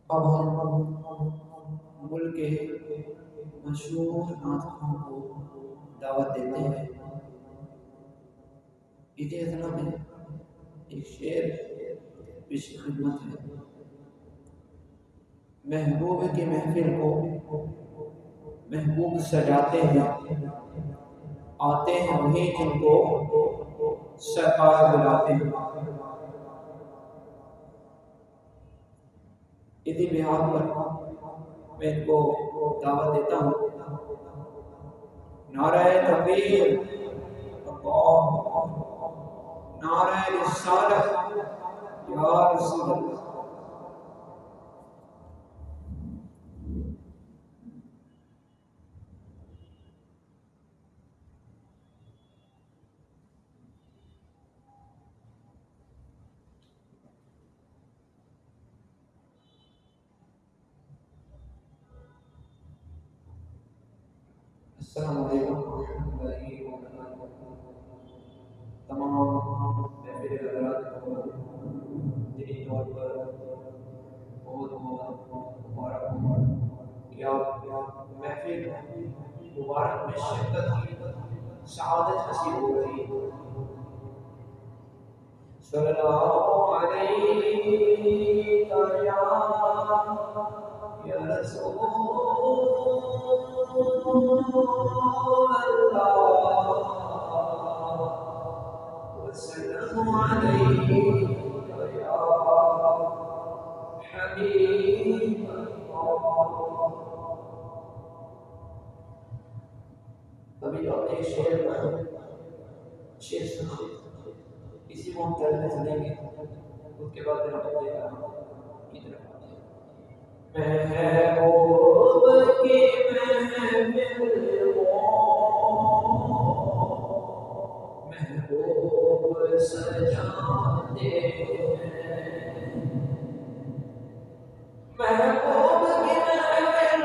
अब हम मुल्क के मशहूर नाटकों को दावत देते हैं। इसी तरह में एक शेर पेश खिदमत है। महबूब की महफिल को महबूब सजाते हैं, आते हैं वही जिनको सरकार बुलाते हैं। इसी बिहार पर मैं इनको दावत देता हूँ। नारे तकबीर, अल्लाह, नारे रिसालत, या रसूल अल्लाह। अस्सलामु अलैकुम वरहमतुल्लाहि वबरकातुहू। तमाम महफिल हज़रात को दीनी तौर पर बहुत बहुत मुबारक हो कि आप महफिल मुबारक में शिरकत की सआदत नसीब हो रही है। सल्लल्लाहु अलैहि या रसूल वसल्लम अलैहि या हबीब अल्लाह। अभी जो आपने शेर सुना, इसी को हम पढ़ने सुनेंगे। उसके बाद फिर हम की तरफ आते हैं। महबूब की महफिल को महबूब सजाते हैं, महबूब की महफिल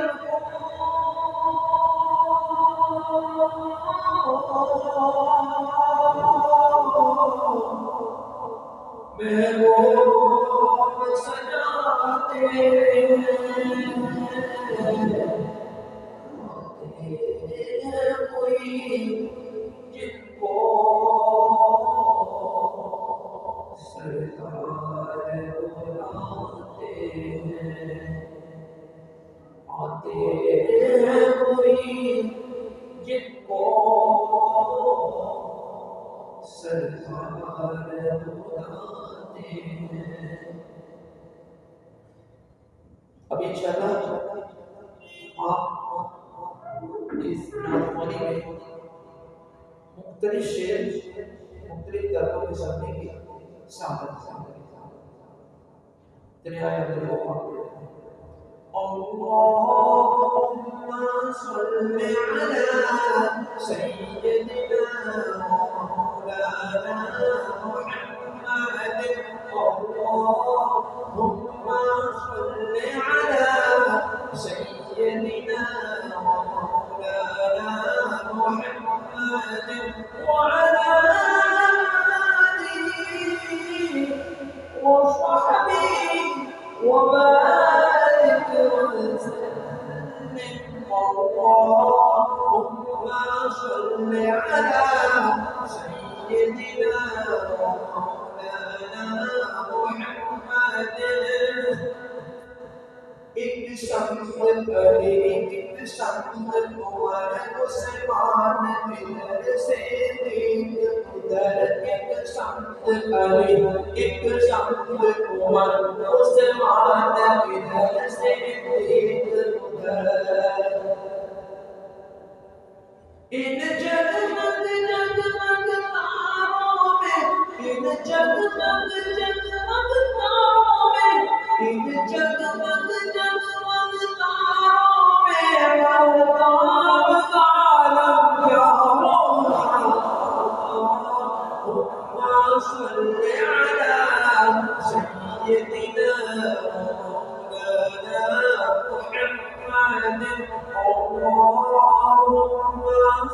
महबूब सजाते हैं। कोई जिनको सरकार बुलाते हैं, आते हैं कोई जिनको सरकार बुलाते हैं। अब इंशाअल्लाह आप इस नातवानी में मुख्तलिफ शेर मुख्तलिफ दर्दों के समझने की सामर्थ है। अल्लाहुम्मा सल्लि अला सय्यिदिना मौलाना मुहम्मद। अल्लाहुम्मा सल्लि अला सय्यिदिना मौलाना मुहम्मद व अला आलिहि व सहबिहि وبارك وسلم। اللهم صل على سيدنا ومولانا محمد। एक संत करे एक संत कुंवर उस्मान मिलर से देख उधर। एक संत करे एक संत कुंवर उस्मान मिलर से देख उधर। इन जगमग जगमग तारों में, इन जगमग जगमग तारों में, इन जगमग जगमग तारों में महताब आलम क्या होगा। अल्लाहुम्मा सल्लि अला सय्यिदिना मौलाना मुहम्मद। अल्लाहुम्मा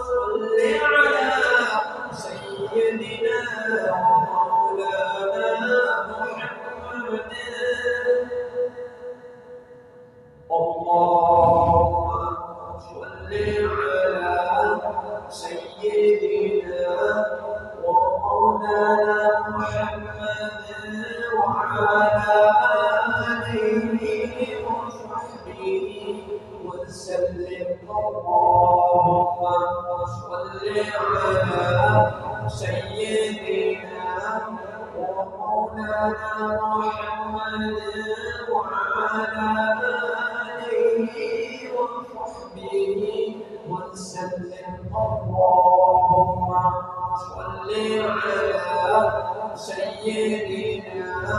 सल्लि अला सय्यिदिना मौलाना मुहम्मद। آله وصحبه وسلم اللهم صل على سيدنا ومولانا محمد وعلى آله وصحبه وسلم اللهم صل على سيدنا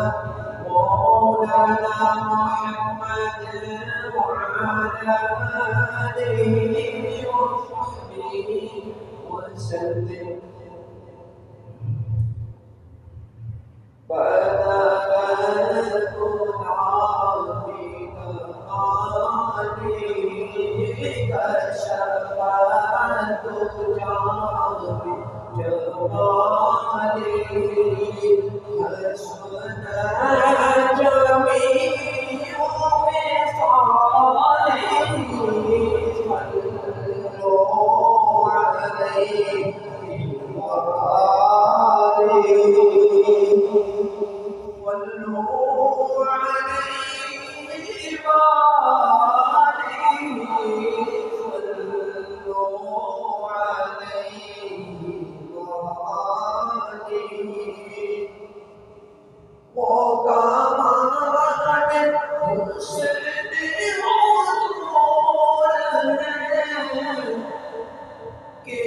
ومولانا محمد وعلى آله وصحبه وسلم بلغت العظيم كشفت جمالي حسن جميع وصالي صلوا عليه وآله صلوا عليه صلوا عليه وكمان حسن حضور के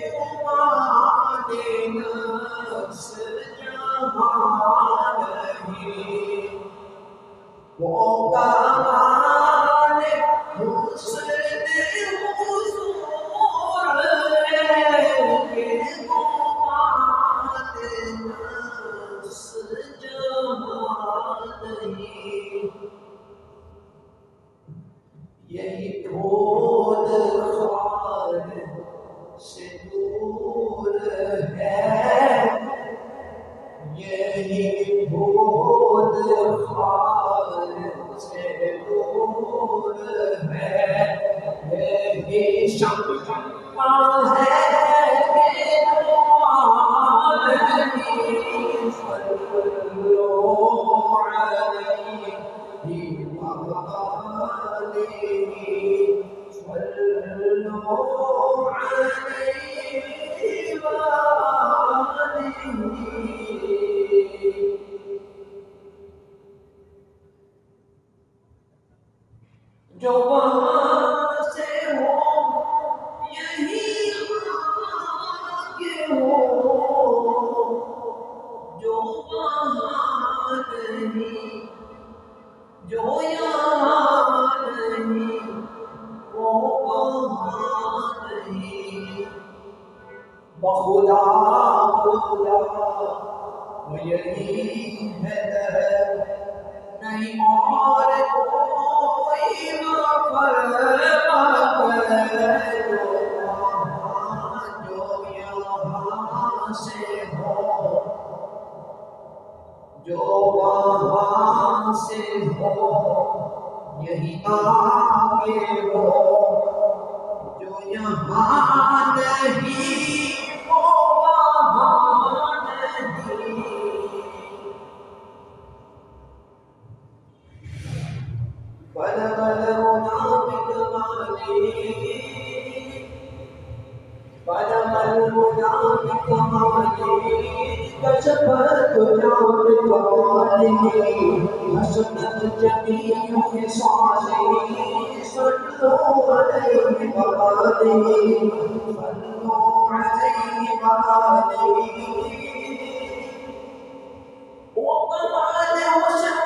घुमाने नफ्स जहां नहीं वो कमाल हुस्न हुजूर के घुमाने नफ्स जहां नहीं यही धोल खान से दूर है यही भूल खान से दूर है यही शम्मा है सल्लल्लाहु अलैहि जो वहाँ से हो यही आगे हो जो वहाँ नहीं जो यहाँ नहीं वो वहाँ नहीं बहुधा खुदा वो यही है नहीं और कोई जो यहाँ से हो जो वहाँ से हो यही आगे हो जो यहाँ नहीं वो वहाँ नहीं बलग गुलाम कमाली कशफत जाम कमाली हसनत जमीउ साली सल्लल्लाहु अलैहि वो कमाल हुस्न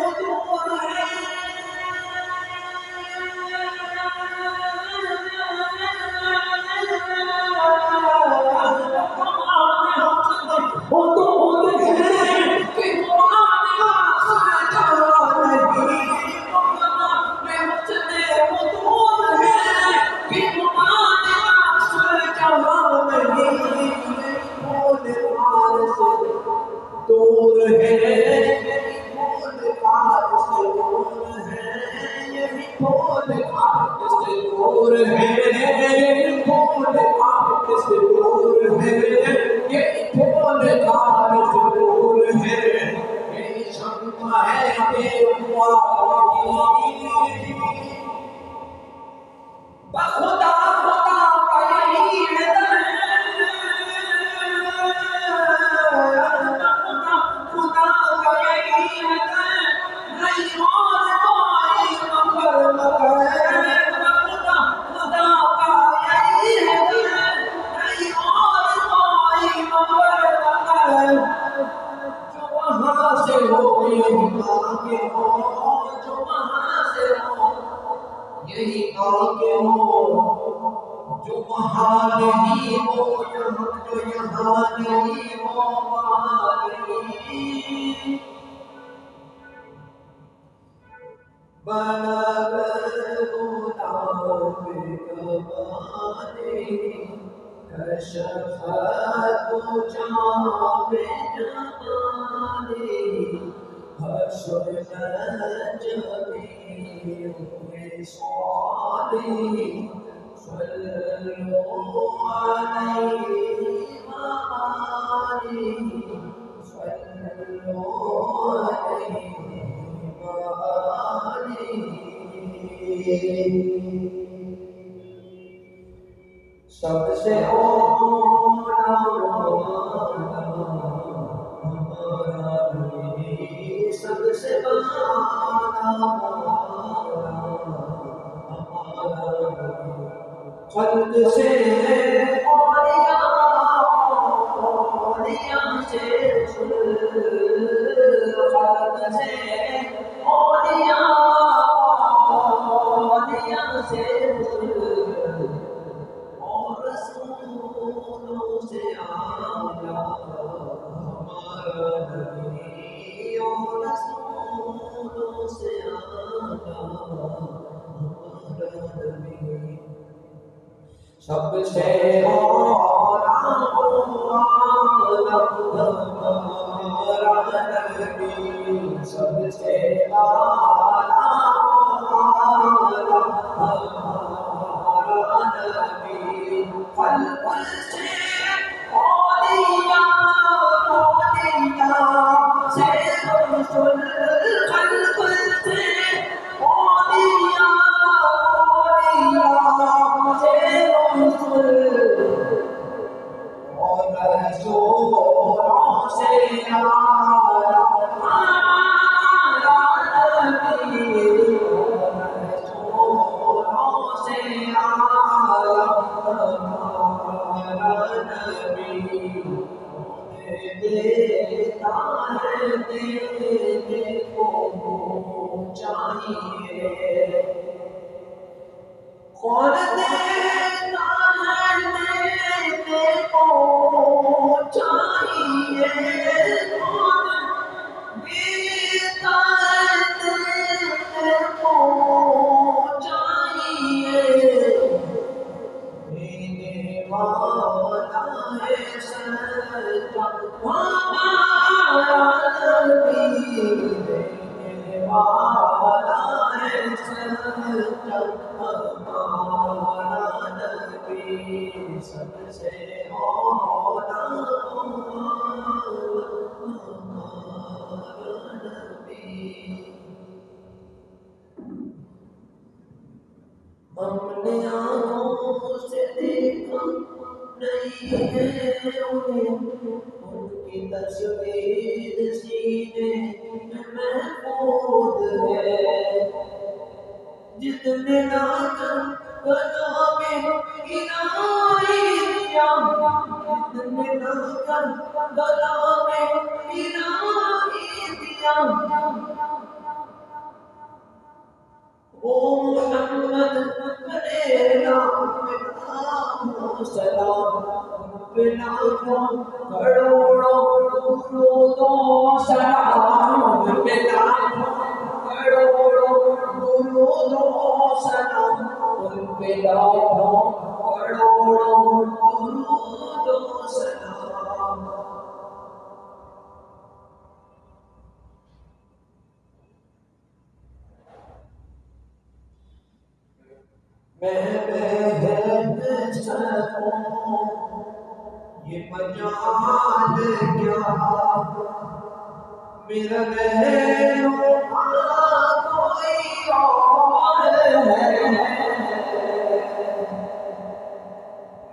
हुजूर है खुदा खुदा का यही खुदा का यही नहीं और कोई मगर खुदा खुदा का यही नहीं और कोई मगर जो वहाँ से हो यही आगे हो, जो वहाँ से हो यही आगे हो, जो वहाँ नहीं हो यहाँ, जो यहाँ नहीं हो वहाँ नहीं। सबसे ओला हमारा नबी, सबसे आला हमारा नबी, खल्क से औलिया से खल्क से औलिया से और रसूलों से आला हमारा नबी, और रसूलों से आला हमारा नबी, सबसे आला हमारा नबी, सबसे आला खल्क से औलिया से रसूल, खल्क से औलिया से रसूल, और रसूलों से आला हमारा नबी, और रसूलों से आला हमारा नबी, देता है देने को चाहिए, कौन देता है देने को चाहिए, कौन देता है देने को चाहिए, देने वाला है सच्चा हमारा नबी, देने वाला है सच्चा हमारा नबी, सबसे औला हमारा नबी। हमने आँखों से देखा नहीं है उन्हें, उनकी तस्वीर सीने में महफूज है, जितने लाकर गला में गिराई दिया, जितने लाकर गला में गिराई दिया, ओ मोहम्मद तेरे नाम पे लाखों सलाम, पे लाखों करोड़ों दुरूदों सलाम, पे लाखों करोड़ों दुरूदों सलाम, उन पे लाखों करोड़ों दुरूदों सलाम। मैं सकूं ये मजाल क्या, मेरा रहनुमा कोई और है,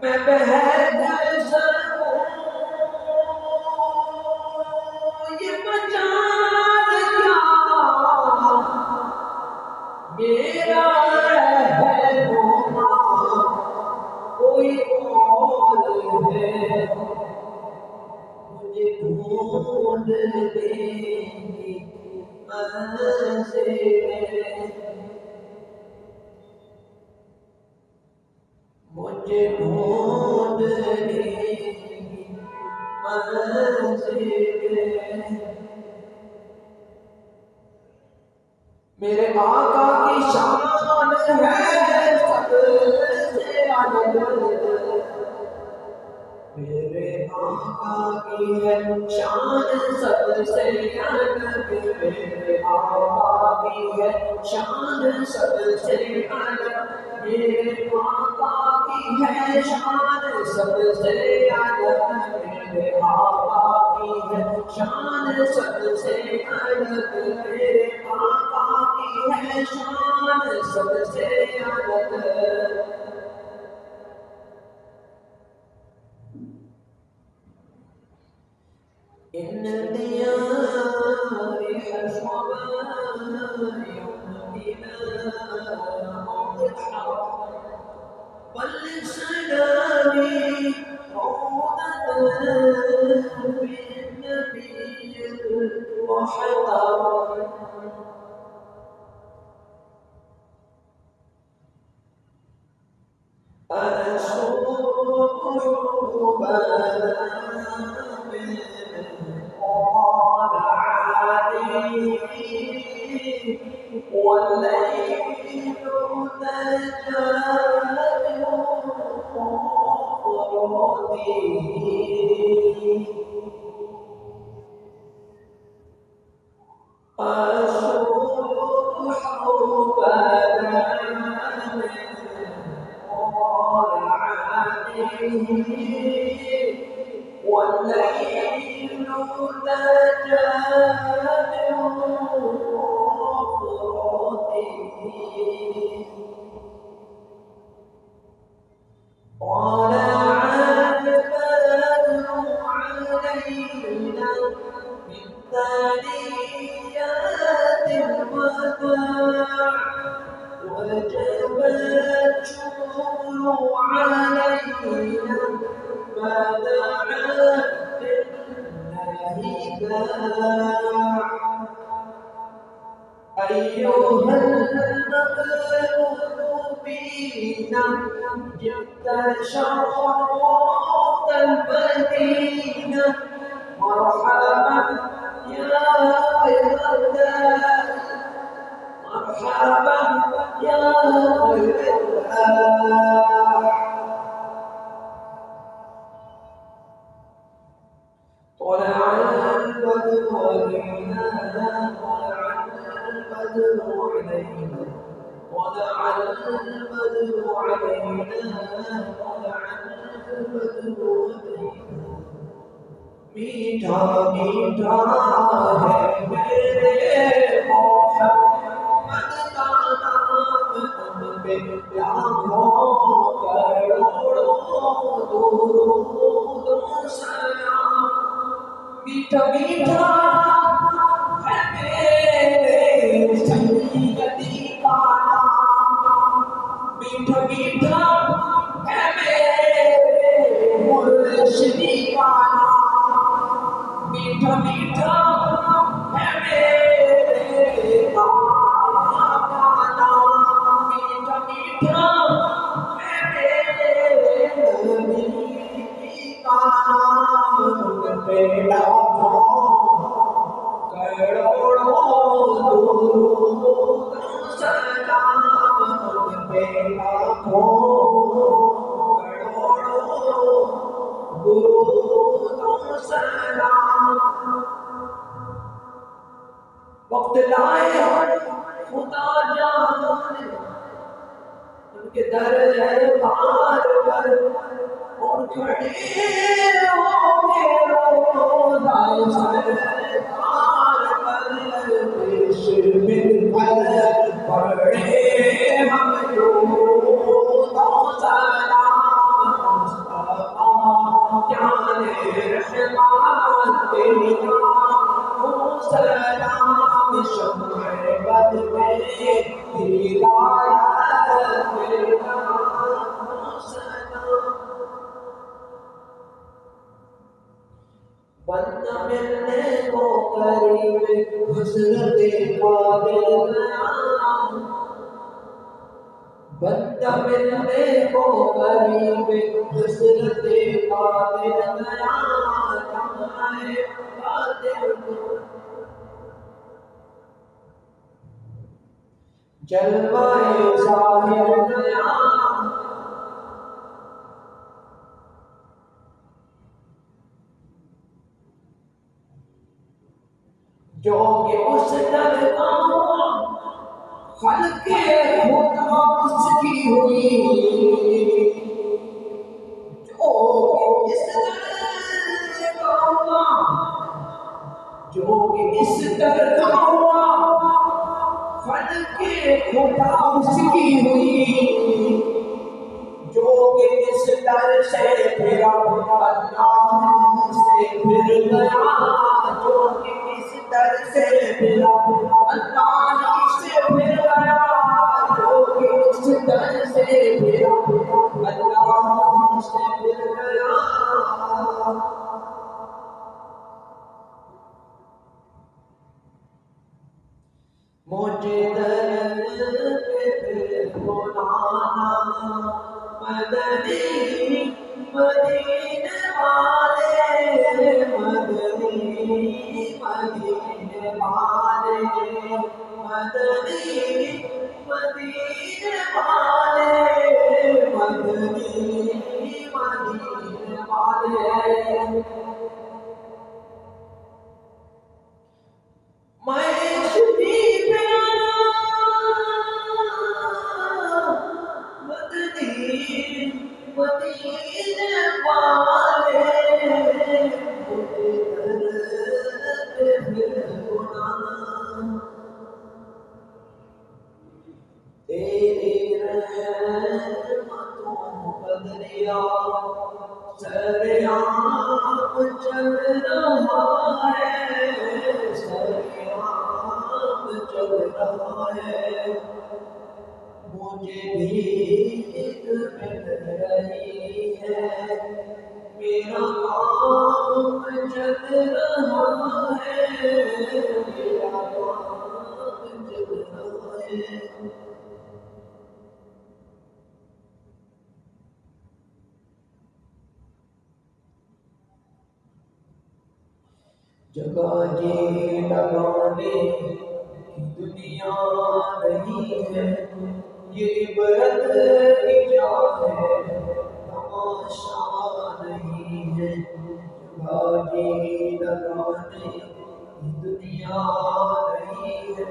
मैं बेहतर सकूं ये मजाल क्या, मेरा रहनुमा कोई और है, मुझे ढूंढ देंगी मंज़िलें, मुझे ढूंढ देंगी मंज़िलें। मेरे आका की शान है सबसे अलग, मेरे आका की है शान सबसे अलग, मेरे आका की है शान सबसे अलग, मेरे आका की है शान सबसे अलग, मेरे आका की है शान सबसे अलग, मेरे आका की है शान सबसे अलग। إن ديار حصباء يومنا أضحى والسلامي روضة بالنبي وحضر. أسوق حبنا قال عليه والليل تجاه مفرده الصبح بدا قال عليه والليل تجاه مفرده طلع البدر علينا من ثنيات الوداع وجب الشكر علينا ما دعا لله داع. أيها المغلوب فينا جئت شرفت المدينة مرحبا يا خير الداع، مرحبا يا خير الداع. طلع البدر علينا طلع البدر علينا طلع البدر علينا طلع البدر علينا. मीठा मीठा है मेरे मोहम्मद का नाम, तुम पे लाखों करोड़ों दुरूद सलाम. मीठा मीठा है मेरे सैयदी का नाम, मीठा मीठा है मेरे मुर्शिदी का नाम, मीठा मीठा है मेरे आका का नाम, मीठा मीठा है मेरे नबी का नाम. तुम पे लाखों करोड़ों दुरूद सलाम, तुम पे लाखों करोड़ों दुरूद सलाम. वक्त लाए खुदा जाने उनके दर है बार पर और खड़े होंगे रोज़ाए सरकार मिलकर पढ़े हम दूरों सलाम मुस्तफा जाने रहमान तेरा सलाम शम्मे बद में हिदायत तेरा सलाम। बंदा मिलने को करीब हसरत कादिर गया, बंदा मिलने को करीब हसरत कादिर गया, जमाए कादिर को जलवाए ज़ाहिर गया। जो कि उस दरगाह खल्के खुदा उसकी हुई, जो कि इस दरगाह खल्के खुदा उसकी हुई, जो कि इस दर से फिरा अल्लाह से फिर गया, जो कि इस दर से फिरा अल्लाह से फिर गया, जो कि इस दर से फिरा अल्लाह से फिर गया। मुझे दर पे बुलाना मदनी मदीने वाले, मदनी मदीने वाले, मदनी मदीने वाले, मदनी मदीने वाले। मैं शुदी मदनी मदीने वाले, मुझे दर पे बुलाना तेरी रहमतों बदरिया सरेआम चल रहा है, सरेआम चल रहा है। मुझे भीख मिल रही है, मेरा काम चल रहा है, मेरा काम चल रहा है। जगह जी लगाने की दुनिया नहीं है, ये इबरत की जा है, तमाशा नहीं है। जगह जी लगाने की दुनिया नहीं है,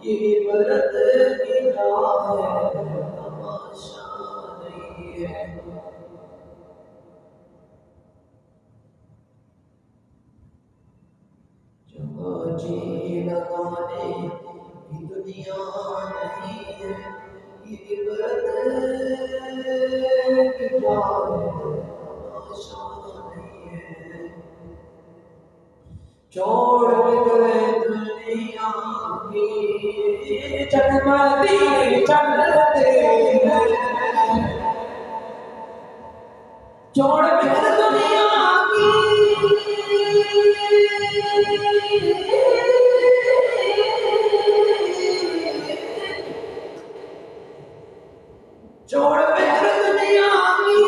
ये इबरत की जा है, तमाशा नहीं है। जी लगाने की दुनिया नहीं है, ये इबरत की जा है, तमाशा नहीं है। छोड़ गए दुनिया की चटमदी चलते हैं, छोड़ गए दुनिया की छोड़ कर दुनिया की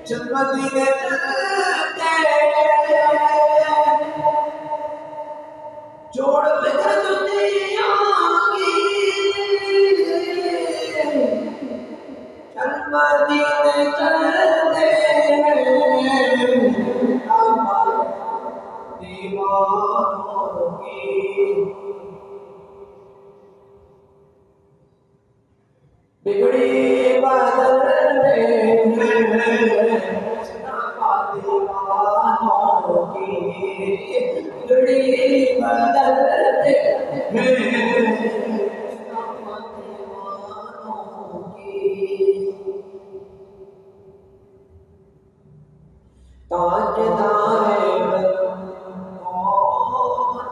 चमदी ने छोड़ कर दुनिया की चमदी ने चलते की घड़ी बदलते हैं दीवानों की। ताजदारे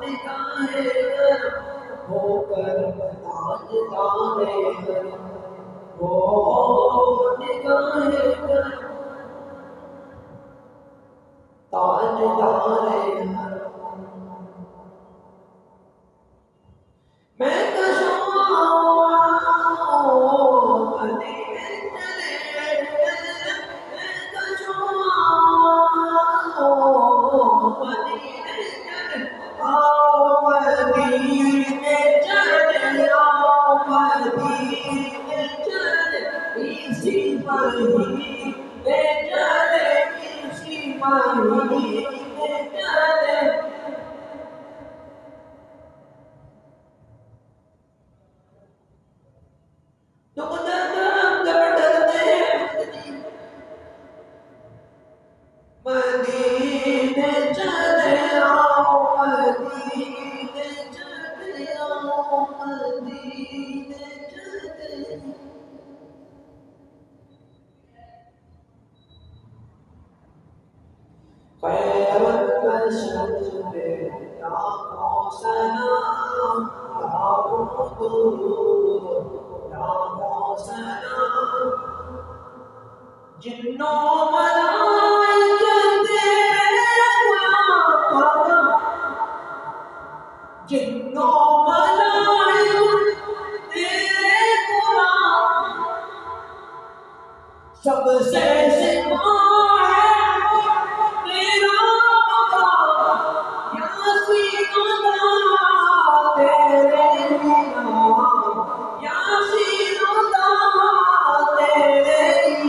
निगाहे होकर ताजदारे वो निगाहे ताजदारे मैं मदीने चले आओ मदीने चले आओ मदीने चले। खैरुल बशर पे लाखों सलाम लाखों दुरूद लाखों सलाम जिन्नों मलाइके जिन्नों मलाइके तेरे गुलाम सबसे सिवा तेरा मकाम यासीन तेरे नाम यासीन तेरे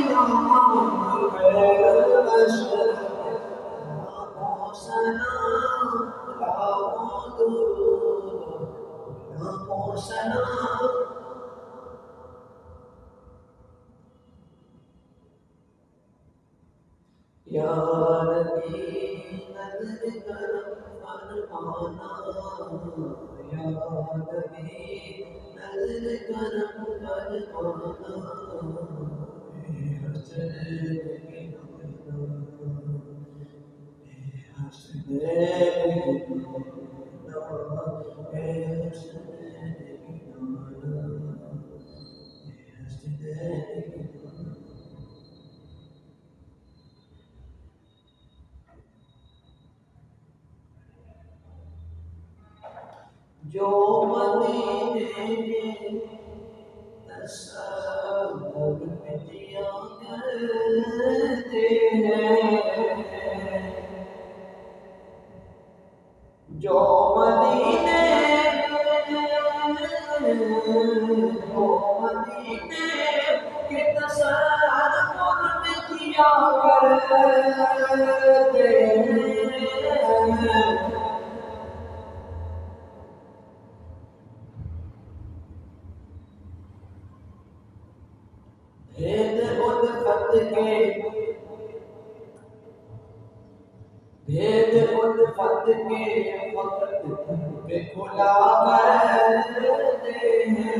नाम खैरुल बशर लाखों सलाम लाखों दुरूद लाखों सलाम। या नबी नज़र करम फरमाना या नबी नज़र करम फरमाना हसनैन की नगरिया हसनैन की नगरिया हसनैन की नगरिया हसनैन की। जो मदीने में तसव्वुर में जिया करते हैं जो मदीने के तसव्वुर में जिया करते हैं भेद उल्फत के वक्त पे खुला करते हैं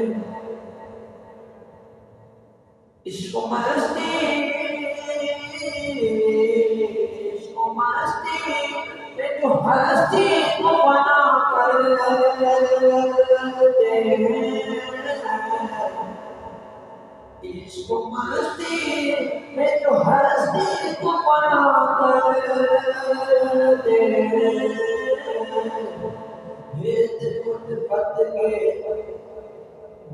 इश्क मस्ती पे जो हस्ती को बना करते हैं इश्क मस्ती में जो हस्ती को बना करते हैं भेद उल्फत के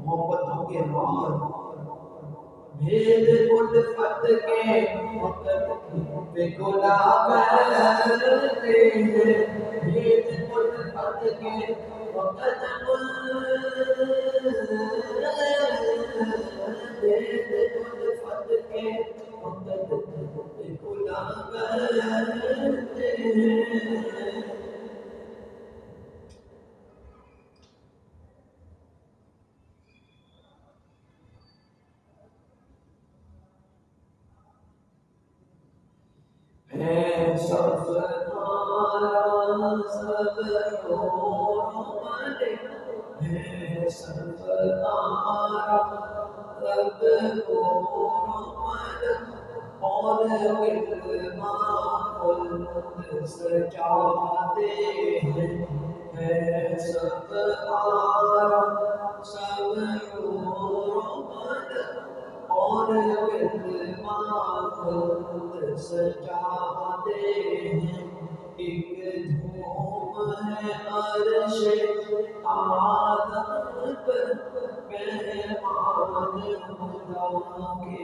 मोहब्बतों के मार भेद उल्फत के वक्त पे खुला करते हैं भेद उल्फत के वक्त भेद उल्फत के वक्त पे खुला करते हैं। है सफना सब रोमन है सब तारा रब को रोमन और विलमा खुद सजाते हैं सब तारा सब रोमन और विलमा खुद सजाते हैं एक धूम है अर्श आदम पर मेहमान खुदा के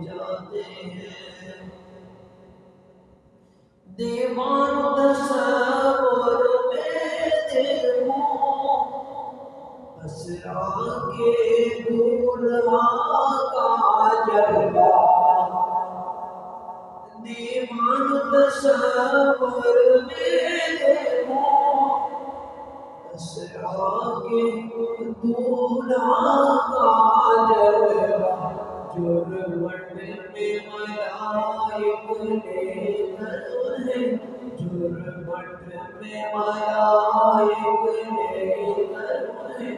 जाते हैं दीवान तस्वर में देखो असरा के दूल्हा का जलवा दीवान तस्वर में देखो असरा के दूल्हा का जलवा जुर्मट में मलाइक लेकर है जुर्मट में मलाइक लेकर है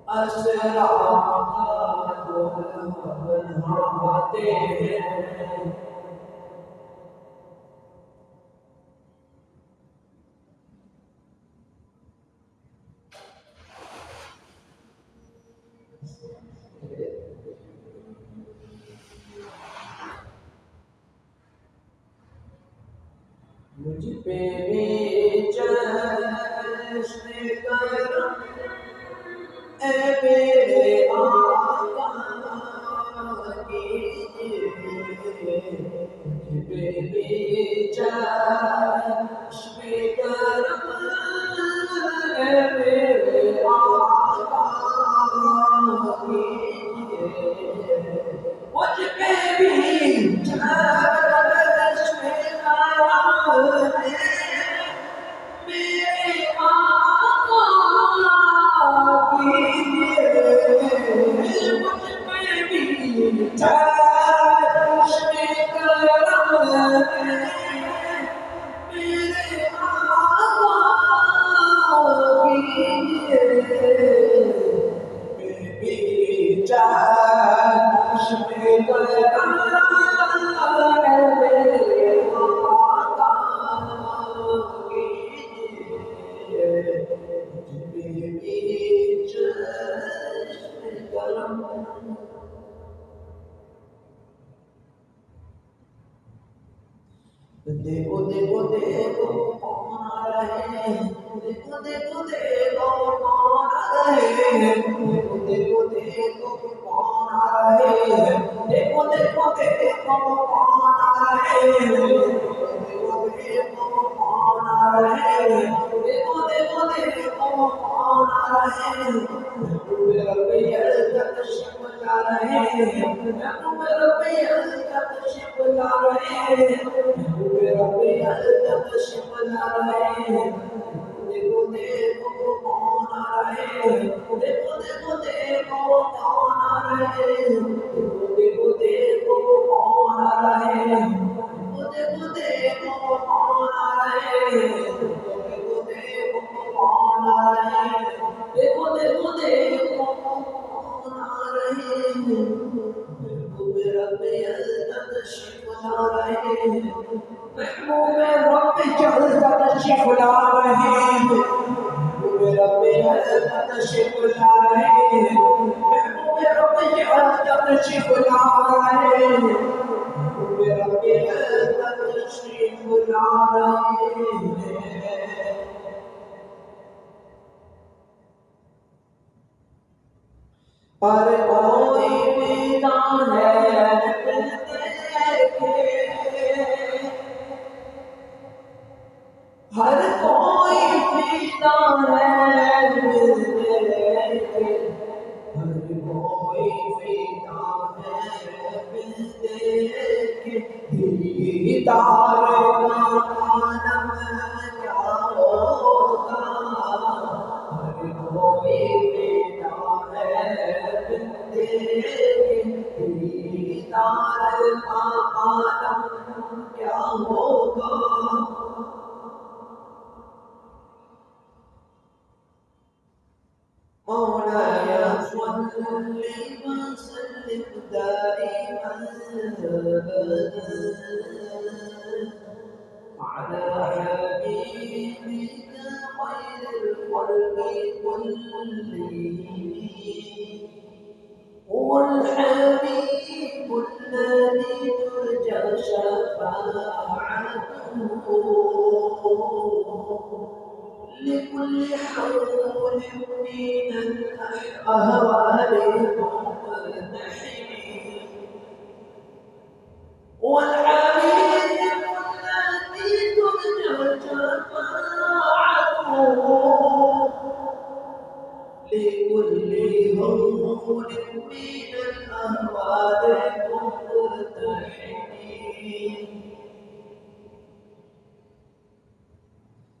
असरा का दुल्हा बनाते हैं मुझ पे भी जश्न करम ऐ मेरे आका कीजिए मुझ पे भी जश्न करम ऐ मेरे आका कीजिए मुझ पे भी जश्न करम मेरे आका कीजिए मुझ पे भी जश्न करम मेरे आका कीजिए मेरी जश्न करम मेरे आका देखो देखो देखो कौन आ रहे हैं देखो देखो देखो कौन आ रहे हैं देखो देखो देखो कौन आ रहे हैं देखो देखो देखो कौन आ रहे हैं देखो देखो कौन आ रहे हैं देखो देखो देखो कौन आ रहे हैं तशरीफ ला रहे हैं तशरीफ ला रहे हैं तशरीफ ला रहे हैं देखो देखो कौन आ रहे हैं देखो देखो देखो कौन आ रहे हैं देखो देखो कौन आ रहे हैं देखो देखो कौन आ रहे हैं देखो देखो कौन आ रहे हैं देखो देखो देखो कौन आ रहे हैं मेरा तशरीफ ला रहे हैं महबूब रब चलता तशरीफ ला रहे हैं मेरा तशरीफ ला रहे हैं महबूब रब चलता तशरीफ ला रहे हैं मेरा तशरीफ ला रहे हैं पर कोई विदा है हर कोई विदा है हर कोई विदा है दीदार का आलम क्या होगा हर कोई विदा है दीदार का आलम क्या होगा वसल्लिम दाइमन अबदा अला हबीबिका खैरिल खल्क़ि कुल्लिहिम हुवल हबीबुल लज़ी तुरजा शफ़ाअतुहु लिकुल्लि हौल मिनल अहवालि मुक़तहिम हुवल हबीबुल लज़ी तुरजा शफ़ाअतुहु लिकुल्लि हौल मिनल अहवालि मुक़तहिम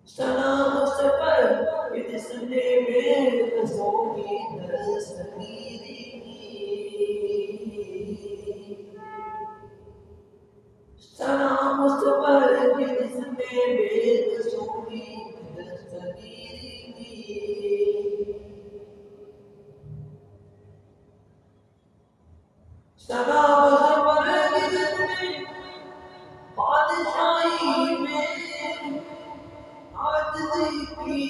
सलाम सफर जिसने बेकसों की दस्तगीरी सलाम सफर जिसने बेकसों की दस्तगीरी सलाम सफर जिसने बादशाही में आज़दी की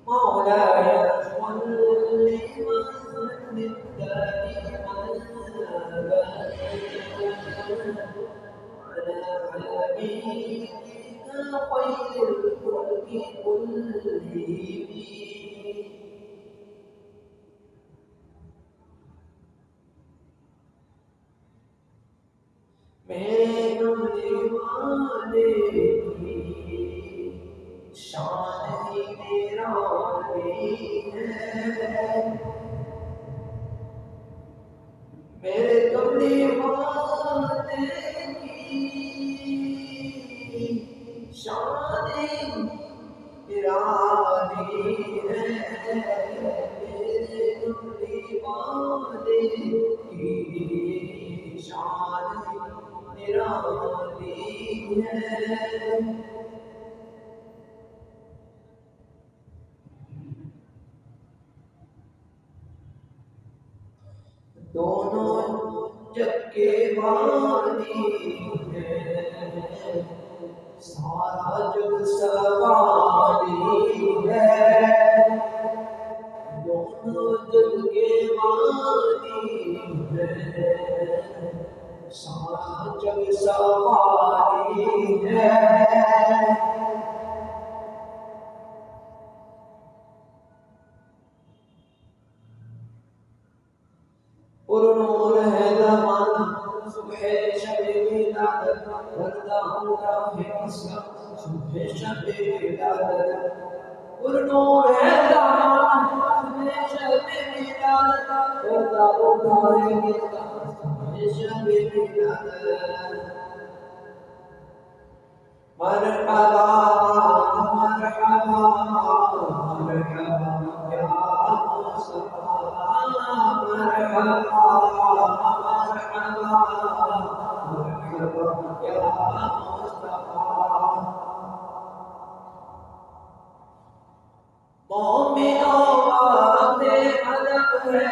मौलाए सल्लि वसल्लिम दाइमन अबदा अला हबीबिका खैरिल खल्क़ि कुल्लिहिम मेरे कमली वाले की शान ही निराली है मेरे कमली वाले की शान ही निराली है मेरे कमली वाले की शान निराली है दोनों जग के वाली है सारा जग सवाली है दोनों जग के वाली है सारा जग सवाली है पुरनूर है ज़माना सुबह शब विलादत वरदा हुआ है इसका सुबह शब विलादत पुरनूर है ज़माना सुबह शब विलादत वरदा हुआ है इसका सुबह शब विलादत मरहबा मरहबा मरहबा या मुस्तफा मरहबा मरहबा मरहबा या मुस्तफा मोमिनो वादे अदब है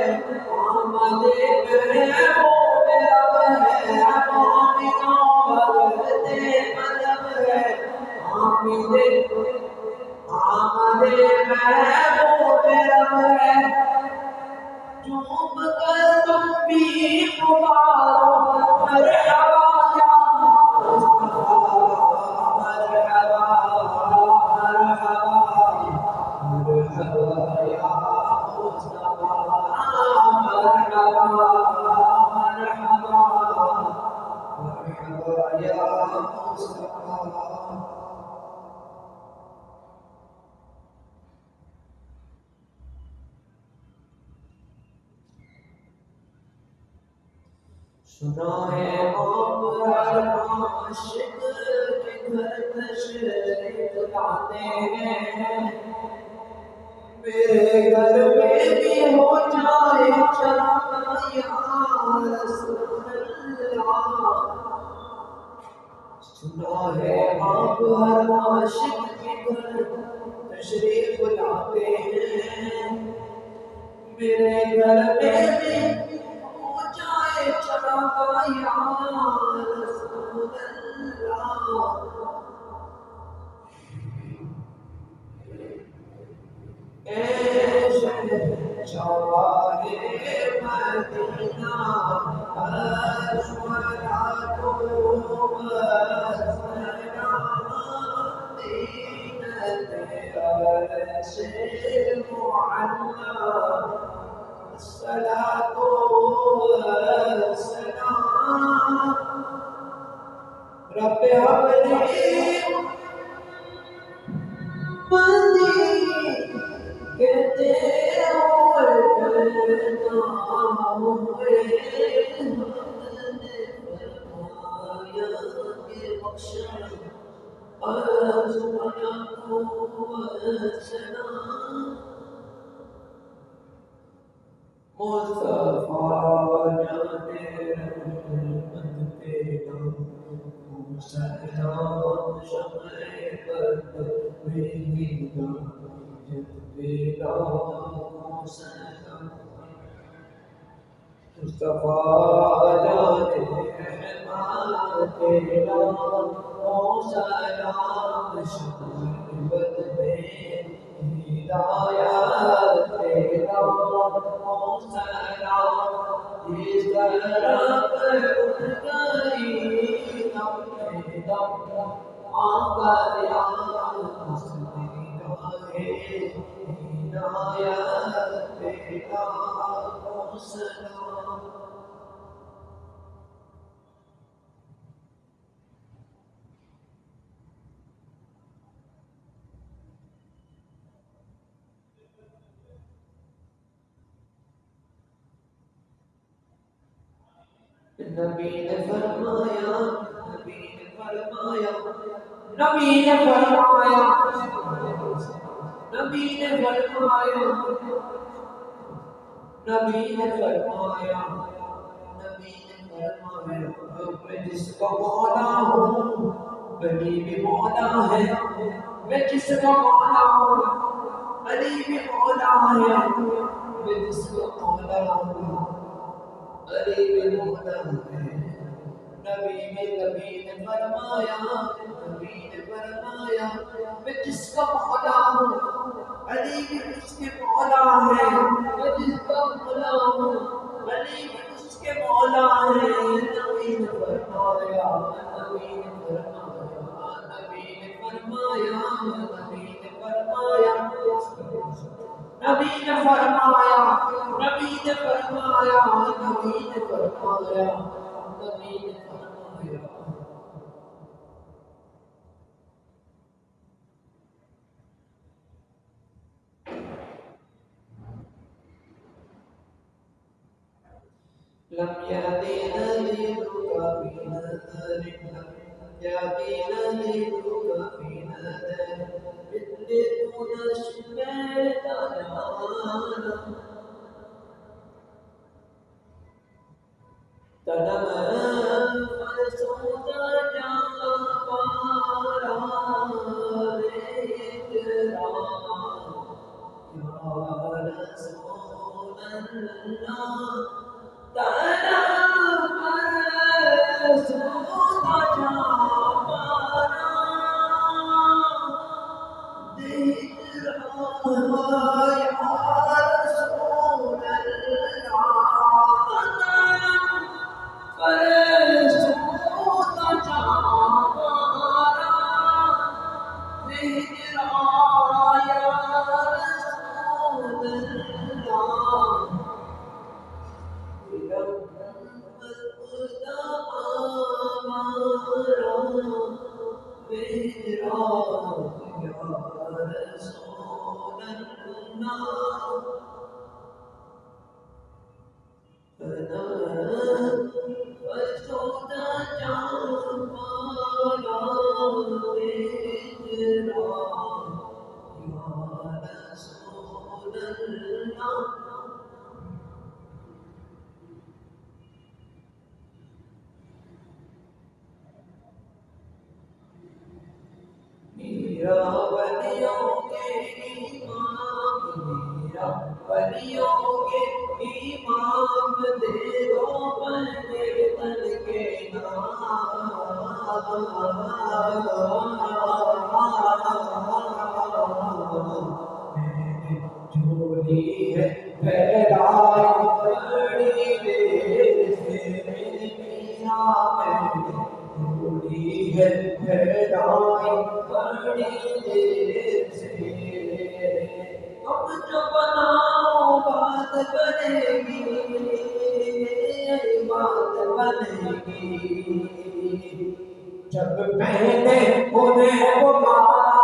आमदे महबूब रब है मोमिनो वादे अदब है आमदे महबूब रब है चूम कर तुम भी पुकारो मरहबा या मुस्तफा मरहबा मरहबा मरहबा या मुस्तफा मरहबा मरहबा मरहबा या मुस्तफा सुना है आप हर आशिक के घर तशरीफ लाते हैं मेरे घर में भी हो जाए चलना या रसूल अल्लाह सुना है आप हर आशिक के घर तशरीफ लाते हैं मेरे घर में भी हो जाए चरागा या रसूल अल्लाह। ए शहंशाहे मदीना अस्सलातु वस्सलाम दीनते अर्शिल मुअल्ला अस्सलातु वस्सलाम रब्बे हबली कहते और करना हुए फरमाया के बख्शा अज़मना को वसना मुस्तफा जाने रहमत तेरा सलाम शम्ए बद मेरा तेरा सलाम मुस्तफा जाने रहमत तेरा सलाम शम्ए बद मेरा हिदायत तेरा सलाम इस तरफ उठ गई दम दम आका या मुस्लिम हिदायत तेरा सलाम। नबी ने फरमाया नबी ने फरमाया नबी ने फरमाया नबी ने फरमाया नबी ने फरमाया नबी ने फरमाया मैं जिसका मौला हूँ अली भी मौला है मैं जिसका मौला हूँ अली भी मौला है मैं जिसका मौला हूँ अली भी मौला है। नबी ने फरमाया मैं जिसका मौला हूँ अली भी उसके मौला है मैं जिसका मौला हूँ अली भी उसके मौला है। नबी ने फरमाया नबी ने फरमाया नबी ने फरमाया नबी ने फरमाया नबी ने फरमाया नबी ने फरमाया नबी ने फरमाया नबी ने फरमाया लम यादीना लिरुका फी नज़रिन लम यादीना लिरुका फी नज़रिन बिल्ले तूना शुबैदा जाना तनम फरसोदा जाना पारा रेजरा या रसूल अल्लाह तारा फरसोदा जाना पारा देजरा या रसूल मेरा बलियों के इमाम मेरा बलियों आई बड़ी देर से। तुम जो बनाओ बात बनेगी, बात बनेगी। जब मैंने उन्हें पुकारा,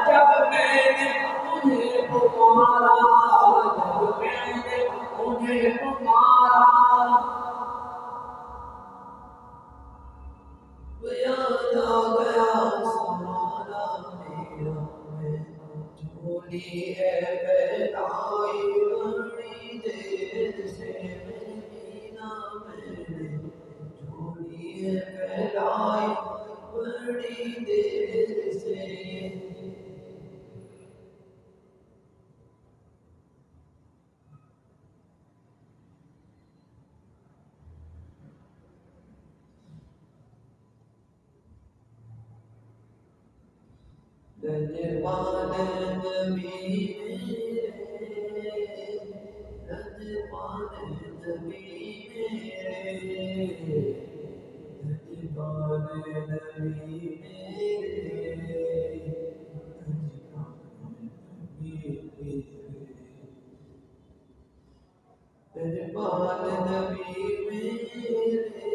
जब मैंने उन्हें पुकारा, जब मैंने उन्हें पुकारा, याद आ गया समाना मेरा। मैं झोली है पहनाई बड़ी देर से, मदीना मैंने झोली है पहनाई बड़ी देर से। नजमान नबी मेरे, नजमान नबी मेरे, नजमान नबी मेरे, नजमान नबी मेरे, नजमान नबी मेरे,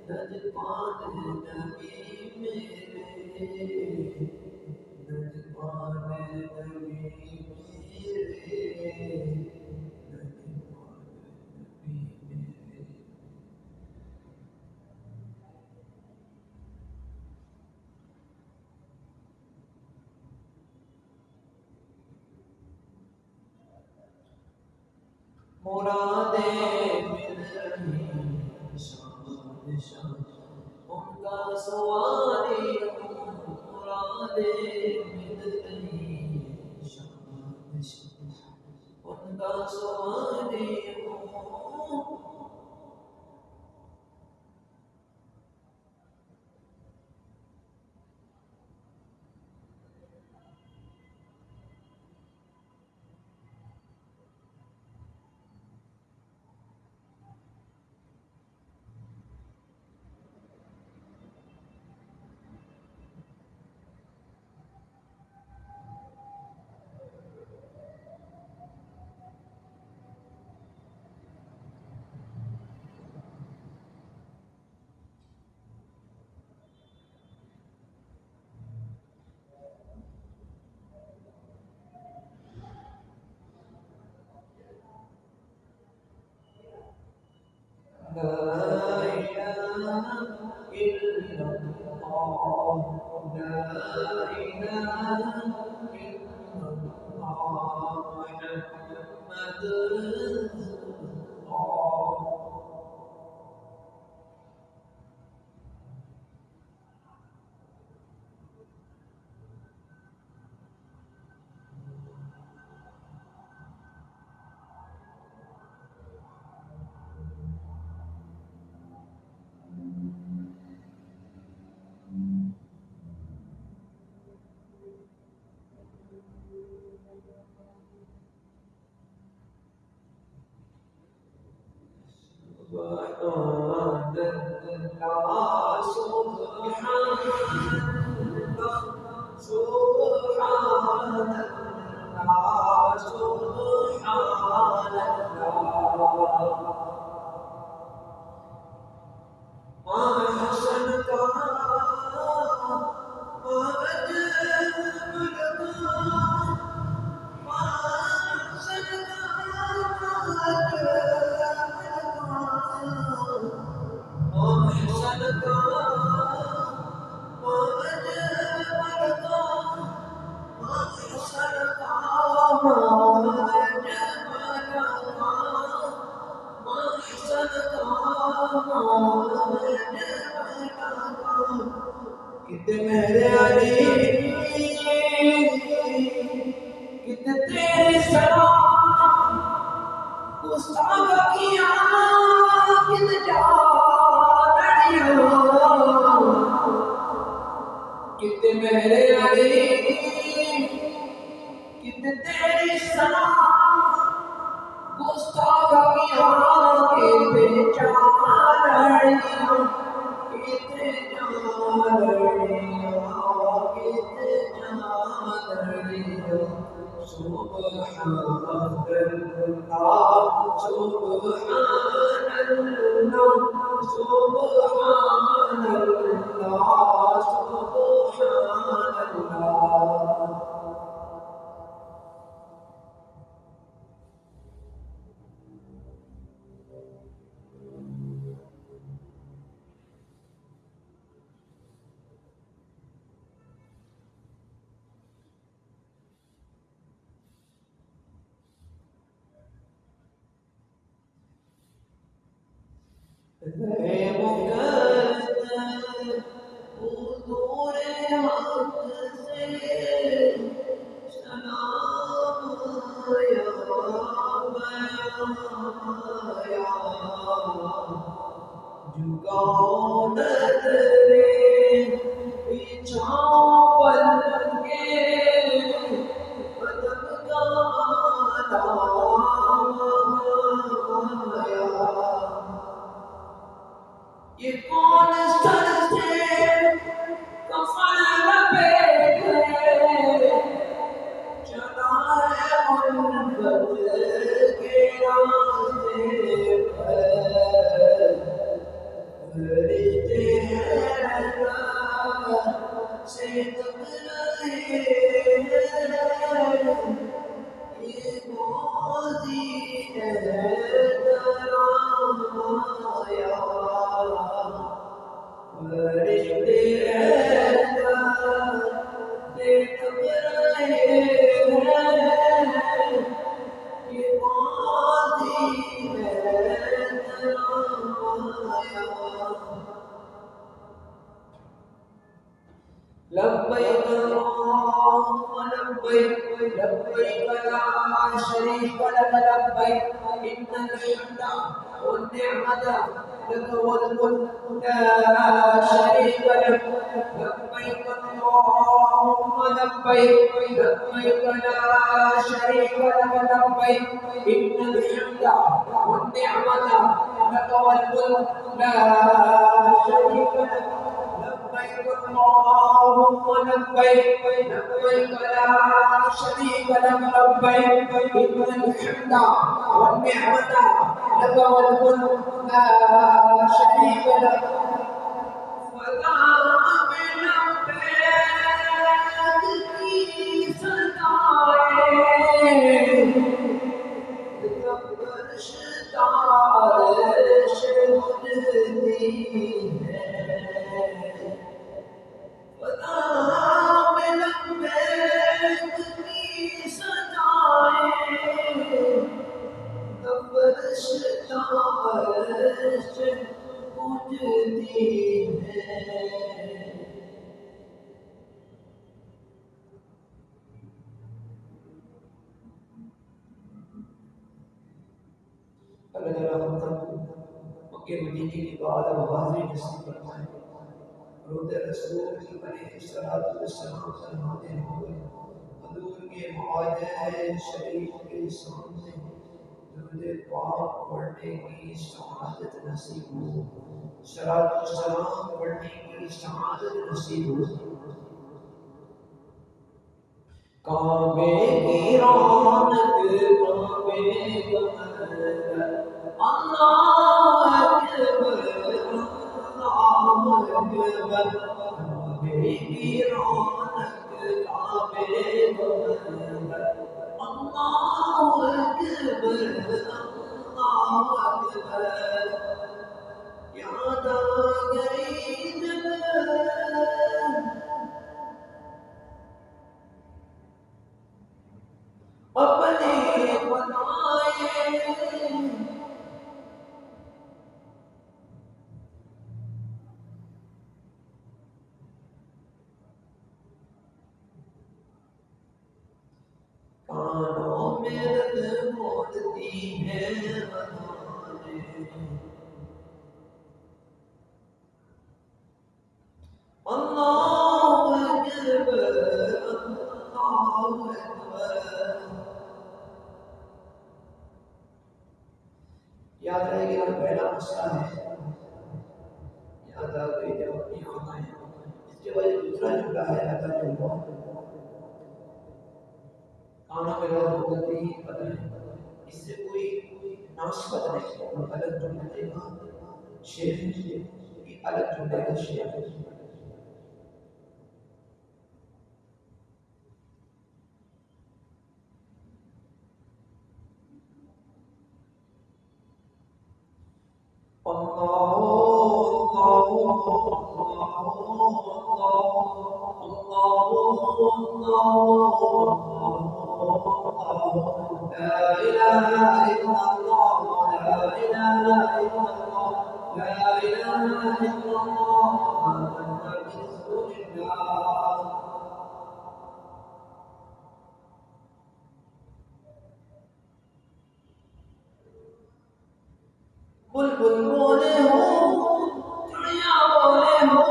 नजमान नबी मेरे, नजमान नबी मेरे। मुरादें मिल रही शान शान, उनका सवारी हूँ। मुरादें मिल रही शान शान, उनका सवारी हूँ। لا إله إلا الله، لا إله إلا الله، محمد رسول الله. कितने मेरे अली, कितने तेरे सलाम, गुस्ताख किया कितने जानियो। कितने मेरे अली, कितने तेरे सलाम, गुस्ताख किया कितने जानियो, कितने जानियो। ये कौन सर से कफन लपेटे चला है मुल्क के रास्ते पर फरिश्ते हैं से तब रहे हैं ये मौजी है दराया फरिश्ते हैं से तब रहे हैं ये मौजी है दराया लब्बैक अल्लाहुम्म लब्बैक लब्बैक ला शरीक लक लब्बैक इन्नल हम्दा वन निअमता लक वल मुल्क ला शरीक लक लब्बैक अल्लाहुम्म लब्बैक लब्बैक ला शरीक लक लब्बैक इन्नल हम्दा वन निअमता लक वल मुल्क ला शरीक लक लब्बैक अल्लाहुम्म लब्बैक लब्बैक ला शरीक लक लब्बैक इन्नल हम्दा वन निअमता लक वल मुल्क ला शरीक लक फला में लब्बैक की सदाएं तारिश उठती है फला में लब्बैक की सदाएं तबरश तारिश उठती है अल्लाह ताला हम सबको मक्के मदीने की बाद अब हाज़िरी नसीब फरमाए रोज़े रसूल की अलैहिस्सलातु वस्सलाम पर हाज़िर हो गए हुज़ूर के मुआज़ शरीफ के सामने दुरूद पाक पढ़ने की शहादत नसीब हो सलात व सलाम पढ़ने की शहादत नसीब हो काबे की रौनक काबे का मंज़र अल्लाह अकबर काबे की रौनक काबे का मंज़र अल्लाह अकबर याद आ गई जब अपने बनाए कानों में रग मोड़ती है अज़ानें अल्लाह अकबर याद रहेगा पहला मसला है याद आ गई जब अपनी आँखें इसके बाद दूसरा जुमला है याद आ गया आना मेरा भगवती ही पता है, इससे कोई नाशवत नहीं, और अलग जो मिलेगा शेर ये अलग जो मिलेगा शेर। बुलबुल बोले हो, चिड़िया बोले हो,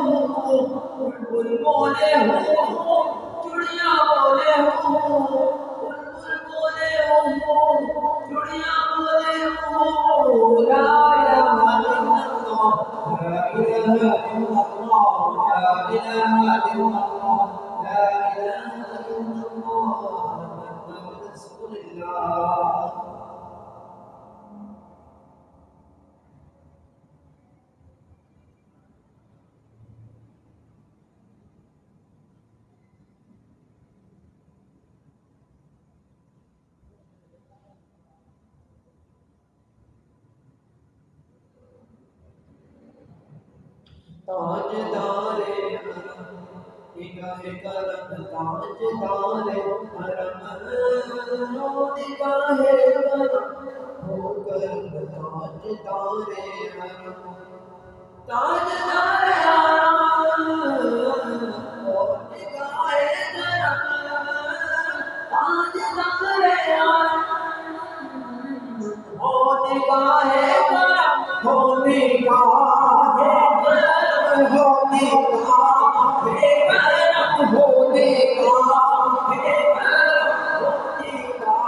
बुलबुल बोले हो, चिड़िया बोले हो, बुलबुल बोले हो, चिड़िया बोले हो, ला इलाहा इल्लल्लाह, ला इलाहा इल्लल्लाह, ला इलाहा इल्लल्लाह, ला इलाहा इल्लल्लाह, मुहम्मद रसूलुल्लाह। ताजदारे निगाहे करम, ताजदारे हरम, निगाहे करम हो करम, ताजदारे हरम, ताजदारे हरम हो निगाहे करम, ताजदारे होने का है करम, होने का है करम, होने का है करम, होने का है करम, होने का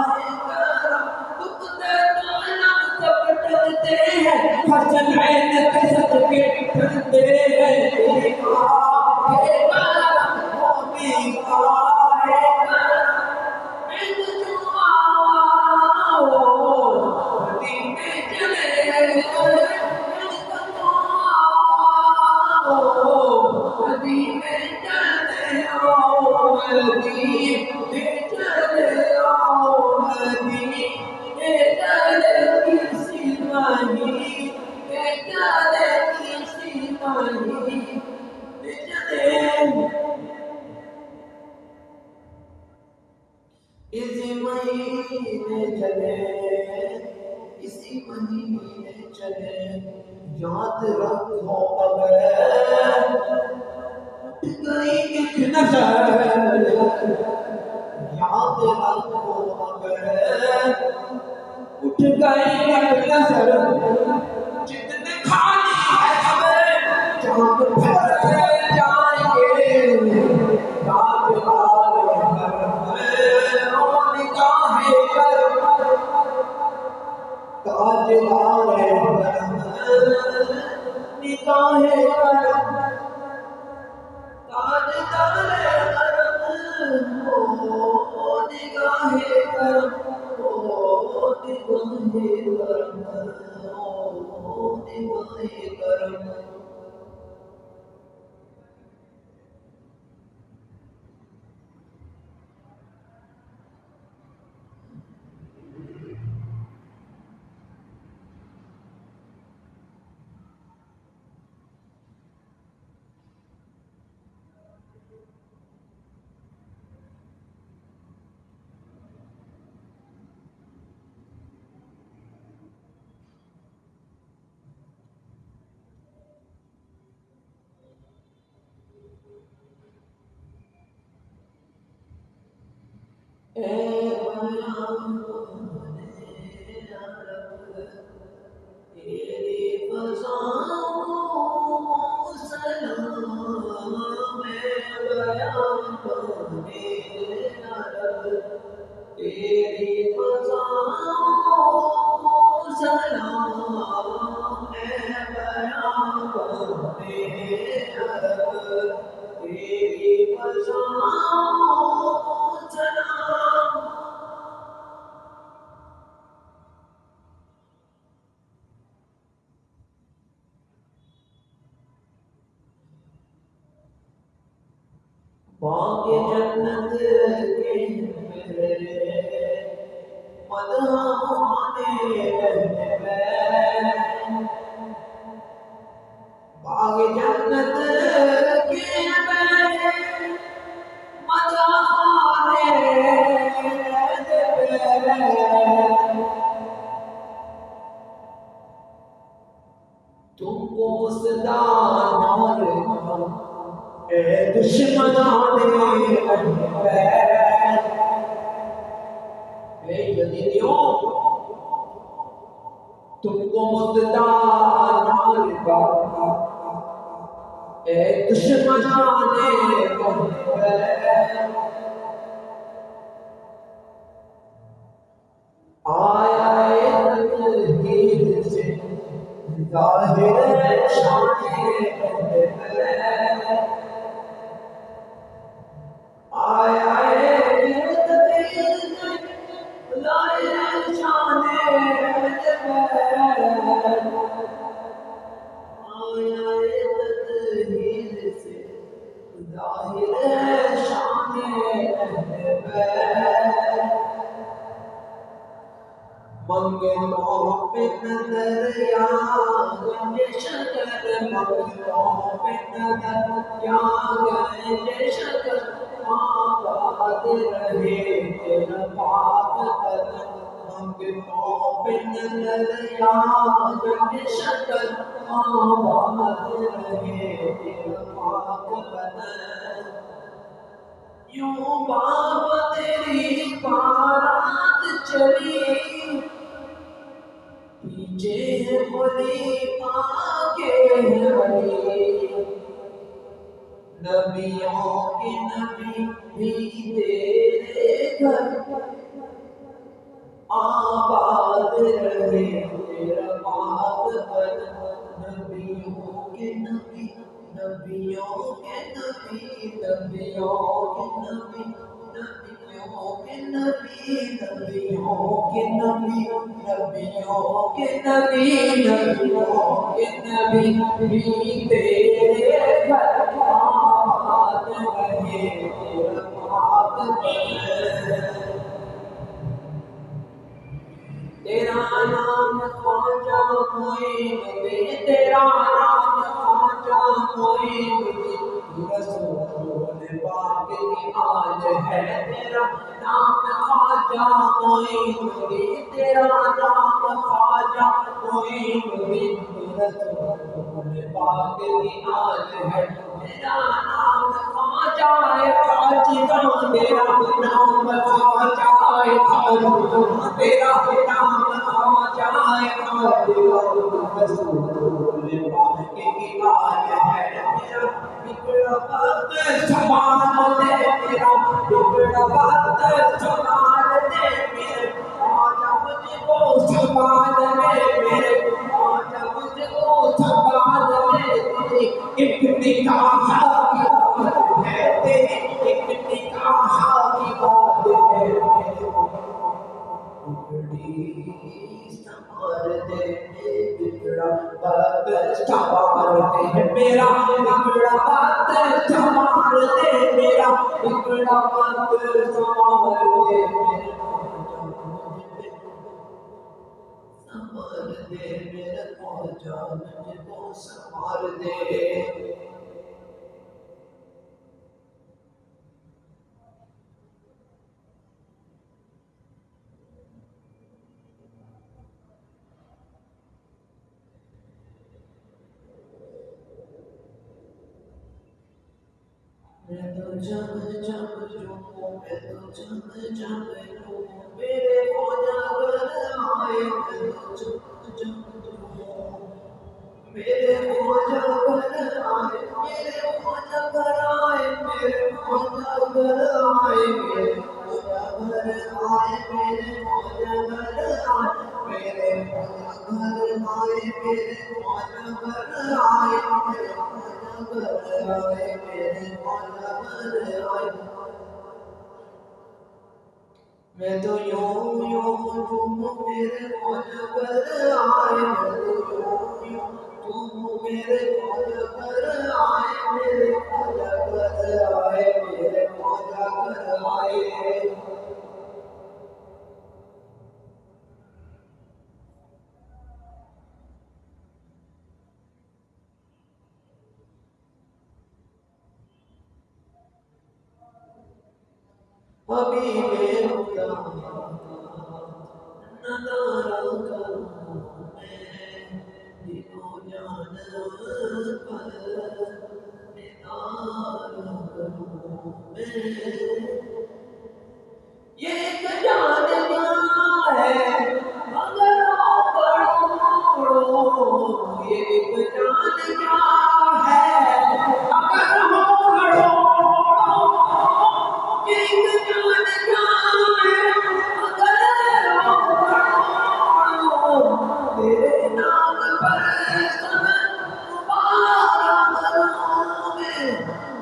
है करम। तुझसे तोला सब डरते हैं, हसन ऐन के सदके डरते हैं, तेरे का है करम, होने का है करम। इसी महीने चले, इसी महीने चले, याद रखो अगर गई एक नजर, याद रखो अगर उठ गई एक नजर, जितने खानी है हमें जान भर जाएंगे, याद ताजदार करम, निगाहे करम, ताजदार करम हो निगाहे करम, हो निगाहे करम, हो निगाहे करम। तेरी फ़ज़ाओं को सलाम है बयां बने अरब, तेरी फ़ज़ाओं को सलाम है बयां बने अरब, तेरी फ़ज़ाओं को सलाम बाग जन्नत के मेरे मदहाने में, बाग जन्नत के मेरे मदहाने में, तुमको मुस्तान दुश्मनाने यदीदियों तुमको मुस्तान दुश्मनाने आया तकदीर से ज़ाहिर शाने आया तकदीर से ज़ाहिर शाने आया तकदीर से ज़ाहिर शाने मंगलों पे नजर या शकर, मंगलों पे नजर या शकर, आबाद रहे तेरा पाक कदम। मंगलों पे नजर या शकर, आबाद रहे तेरा पाक कदम। यूं बाबा तेरी बारात चली, पीछे बोली आगे हरी, नबियों के नबी भी तेरे घर आबाद रहे तेरा पाक कदम। नबियों के नबी, नबियों के नबी, नबियों के नबी, नबियों के नबी, नबियों के नबी, नबियों के नबी, नबियों के नबी भी तेरे घर आबाद रहे तेरा पाक कदम। तेरा नाम ख्वाजा मोइनुद्दीन, तेरा नाम ख्वाजा मोइनुद्दीन, रसूल पाक की आल है। तेरा नाम ख्वाजा मोइनुद्दीन, तेरा नाम ख्वाजा मोइनुद्दीन, रसूल पाक की आल है। तेरा नाम ख्वाजा खाजिदा, तेरा नाम ख्वाजा खाजिदा, तेरा नाम ख्वाजा खाजिदा, रसूल पाक की आल है। तेरा बिगड़ा वक्त संभाल दे, तेरा बिगड़ा वक्त संभाल दे मेरे ख्वाजा, मुझको संभाल दे मेरे ख्वाजा, मुझको संभाल दे। तेरी एक निगाह की बात है, तेरी एक निगाह की बात है, संभाल दे बिगड़ा वक्त संभाल दे मेरा, बिगड़ा वक्त संभाल दे मेरा, बिगड़ा वक्त संभाल दे मेरे, संभाल दे मेरे ख्वाजा, मुझको संभाल दे। मैं तो जब जब झूमूं, मैं तो जब जब झूमूं, मेरे ख्वाजा घर आए। मैं तो जब जब झूमूं, मेरे ख्वाजा घर आए, मेरे ख्वाजा घर आए, मेरे ख्वाजा घर आए, मेरे ख्वाजा घर आए, मेरे ख्वाजा घर आए, मेरे ख्वाजा घर आए, मेरे ख्वाजा घर आए, मेरे ख्वाजा घर आए, मेरे ख्वाजा घर आए। मैं तो यूं यूं झूमूं, मेरे ख्वाजा घर आए। मैं तो यूं यूं झूमूं, मेरे ख्वाजा घर आए, मेरे ख्वाजा घर आए, मेरे हबीबे खुदा नज़ारा करूं मैं दिलो जान पर निगारा करूं मैं ये एक जान क्या है मगर करोड़ों ये एक जान क्या है अगर हो करोड़ों ये एक जान क्या है अगर हो करोड़ों तेरे नाम पर सब मुबारक करूं मैं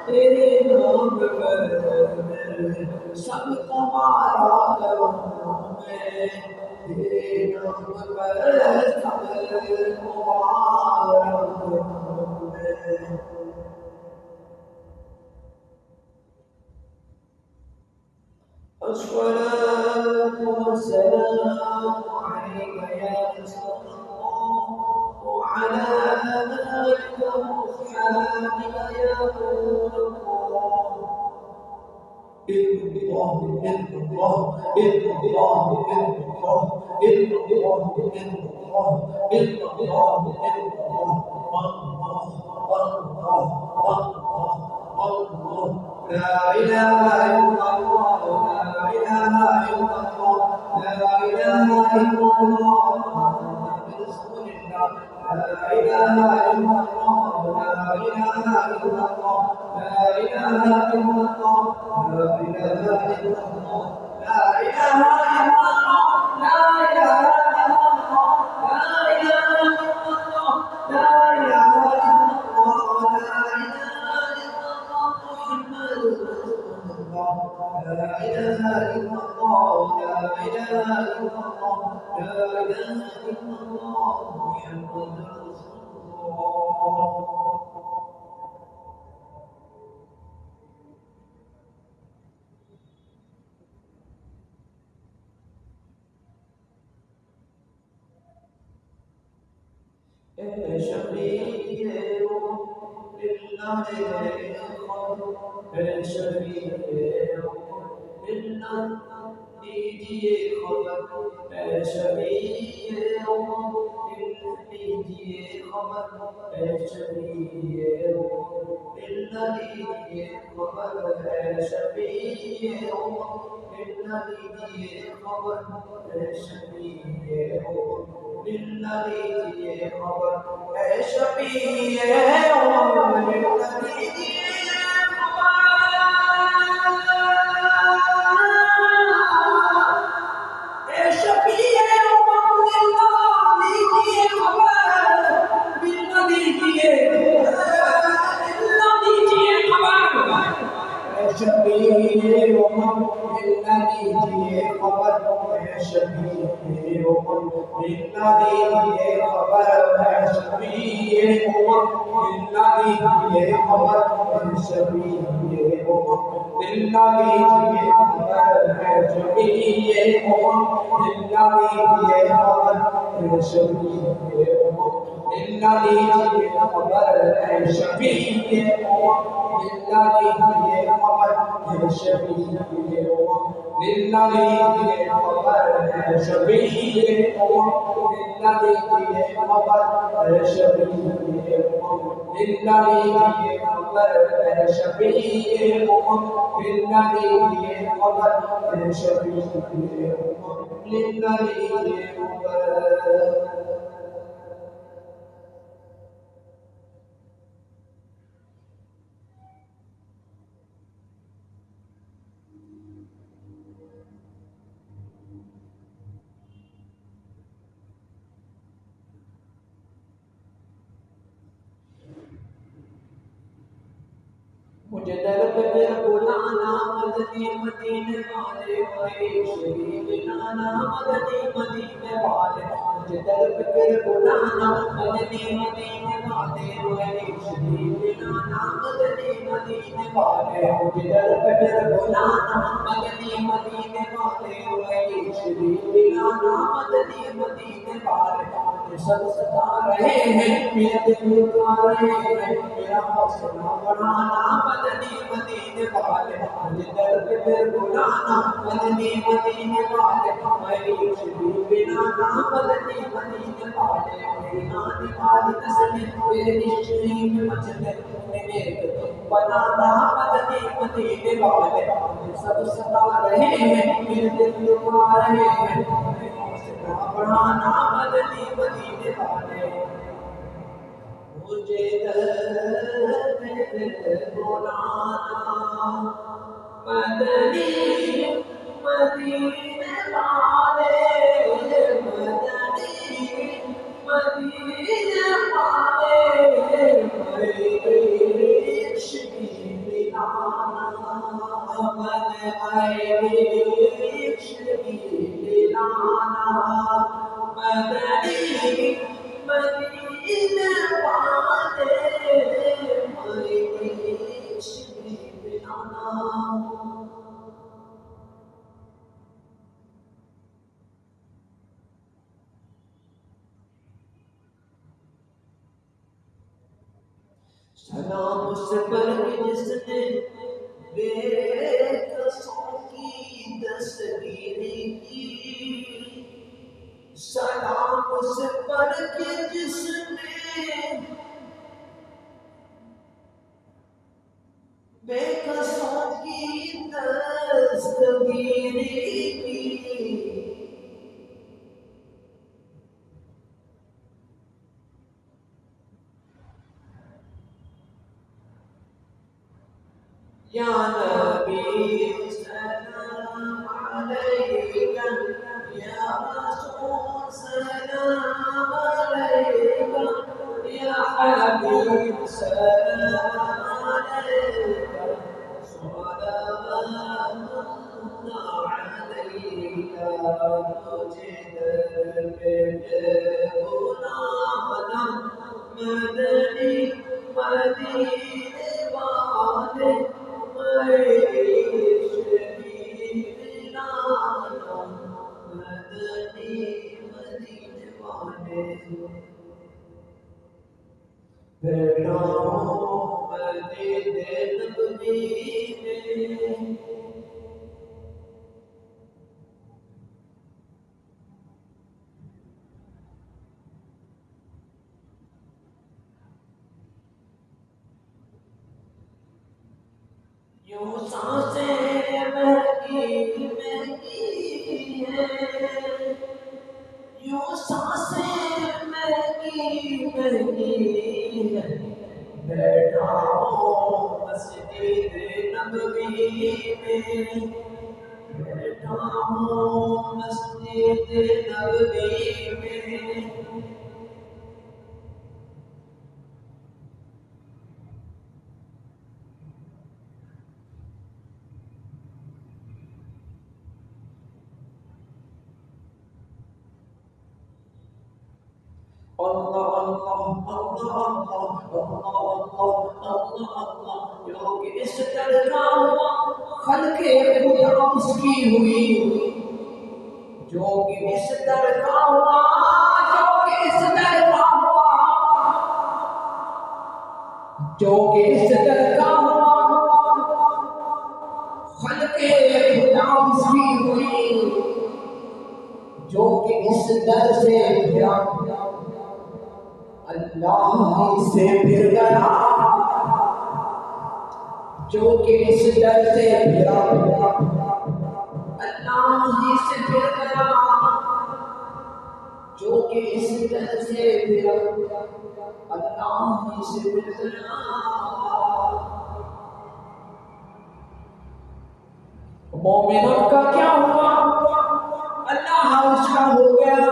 तेरे नाम पर सबको मारा करूं मैं तेरे नाम पर सबको मारा करूं मैं الصلاة والسلام عليك يا رسول الله وعلى آلك وأصحابك يا نور الله الله الله الله لا إله إلا الله لا إله إلا الله لا إله إلا الله محمد رسول الله لا إله إلا الله لا إله إلا الله لا إله إلا الله لا إله إلا الله لا إله إلا الله لا إله إلا الله لا إله إلا الله لا إله إلا الله لا إله إلا الله محمد رسول الله لا إله إلا الله لا إله إلا الله لا إله إلا الله محمد رسول الله شفيع لله شفيع لله लीजिए खबर शफीए लीजिए खबर शफीए लीजिए खबर शफीए लीजिए खबर शफीए लीजिए खबर शफीए लीजिए शबीर उमर मिलना दीजिए खबर है शबीर उमर मिलना दीजिए खबर है शबीर उमर मिलना दीजिए खबर है शबीर उमर मिलना दीजिए खबर है शबीर उमर मिलना दीजिए खबर है शबीर उमर मिलना दीजिए खबर है शबीर उमर मिलना दीजिए खबर है शबीर उमर मिलना दीजिए खबर है शबीर उमर मिलना दीजिए खबर है शबीर उमर मिलना दीजिए खबर है शबीर उमर मिलना दीजिए खबर है शबीर उमर मिलना दीजिए खबर मुझे दर पे फिर बुलाना मदनी मदीने वाले भाई शरीफ लाना मदनी मदीने वाले मुझे दर पे फिर बुलाना मदनी मदीने वाले भाई शरीफ लाना मदनी मदीने वाले मुझे दर पे फिर बुलाना मदनी मदीने वाले भाई शरीफ लाना मदनी मदीने वाले सब सता रहे हैं, मेरे दिल लुटा रहे हैं, मेरा हौसला बढ़ाना मदनी मदीने वाले, मुझे दर पे फिर बुलाना मदनी मदीने वाले, मेरी खुशबू पिलाना मदनी मदीने वाले, मेरी आने वाली नस्लें मेरे इश्क में मचले, मेरे बनाना मदनी मदीने वाले, मुझे सब सता रहे हैं, मेरे दिल लुटा रहे हैं, बढ़ाना मदनी मदीने वाले, मुझे दर पे बुलाना मदनी मदीने वाले, मदनी मदीने वाले, मेरे इश्क की पिलाना, मेरे इश्क की पिलाना, मदनी मदीने वाले, मेरे इश्क की पिलाना। सलाम उस पर जिसने बेकसों की दस्तगीरी की, सलाम उस पर जिसने बेकसों की दस्तगीरी की, या नबी सलाम अलैका, या रसूल सलाम अलैका, या हबीब सलाम अलैका, सलावतुल्लाह अलैका, तुझे दर पे बुलाना मदनी मदीने वाले, मेरे इश्क की पिलाना मदनी मदीने वाले, बैठा हूँ मदीने नबवी में, यूं सांसें महकी महकी हैं, यूं सांसें महकी महकी हैं, बैठा हूँ मस्जिद नबवी में, बैठा हूँ मस्जिद नबवी में, अल्लाह अल्लाह अल्लाह अल्लाह अल्लाह अल्लाह अल्लाह, लोग इस तरह खल्के खुदा उसकी हुई, जो कि इस तरह हुआ, जो कि इस तरह हुआ, जो कि इस तरह हुआ, खल्के खुदा उसकी हुई, जो कि इस दर से फिरा अल्लाह से फिर गया, जो कि इस दर से फिरा अल्लाह से फिर गया, जो कि इस दर से फिरा अल्लाह से फिर गया। मोमिनों का क्या हुआ, अल्लाह उसका हो गया,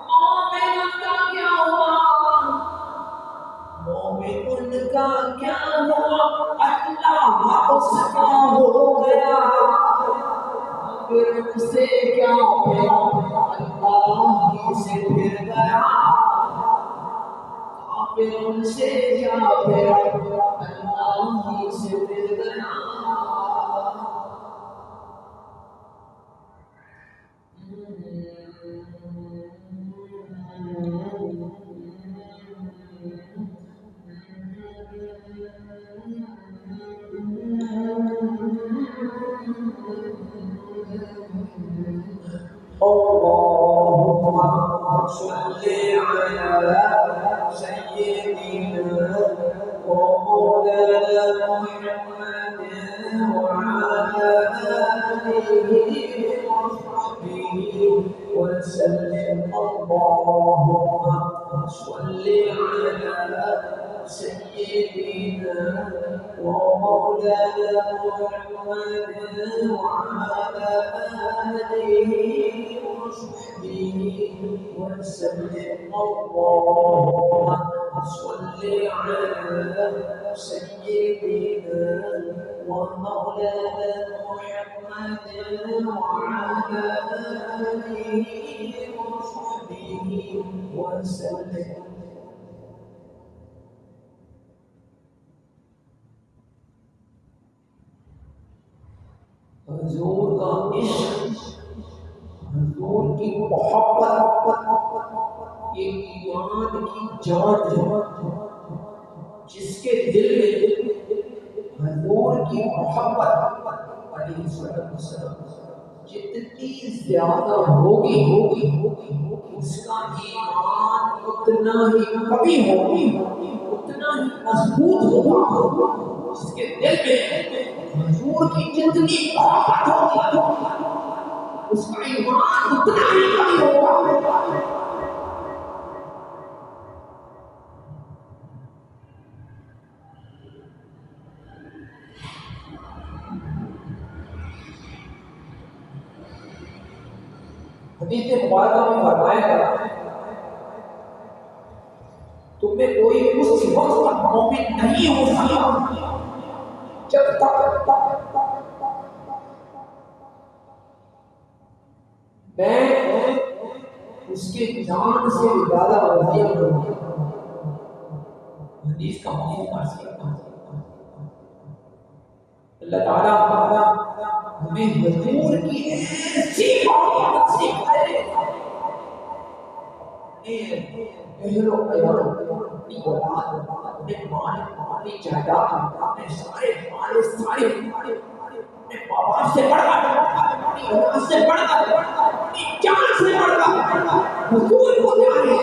मोमिनों का क्या हुआ, मोमिन का क्या हुआ, अल्लाह उसका हो गया, फिर उनसे क्या फिरा अल्लाह से फिर गया, फिर उनसे क्या फिरा अल्लाह से फिर गया। اللهم صل على سيدنا ومولانا محمد وعلى آله وصحبه وسلم. اللهم صل على سيدنا ومولانا محمد وعلى آله وصحبه وسلم. اللهم صل على سيدنا ومولانا محمد وعلى آله وصحبه وسلم. हुजूर का इश्क, हुजूर की मोहब्बत ये ईमान की जान है। जिसके दिल में हुजूर की मोहब्बत जितनी ज्यादा होगी उसका ईमान उतना ही कभी होगी, उतना ही मजबूत होगा। जिसके दिल में हुजूर की जितनी मोहब्बत होगी उसका ईमान उतना ही कभी होगा। हदीस मुबारक में फरमाया गया, तुम्हें कोई उस वक्त तक मोमिन नहीं हो सकता जब तक मैं उसके जान से ज्यादा वजिया करूं। हदीस का मफहूम अर्ज करता हूं, अल्लाह ताला हमें हुजूर की ऐसी मोहब्बत सिखाए। पहलो अपनी औलाद, अपने माल, अपनी जायदाद, अपने सारे अपने माँ बाप से बढ़कर, अपनी औलाद से बढ़कर, अपनी जान से बढ़कर हुजूर को जाने,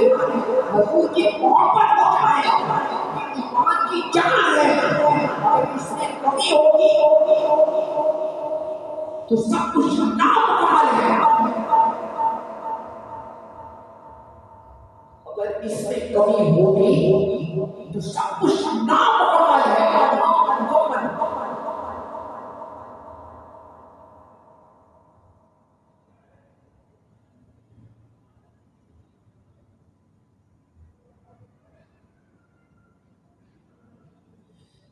हुजूर की मोहब्बत को जाने। ईमान की जान है, अगर इसमें कमी होगी तो सब कुछ नामुकम्मल है। अगर इसमें कमी होगी तो सब कुछ नामुकम्मल है।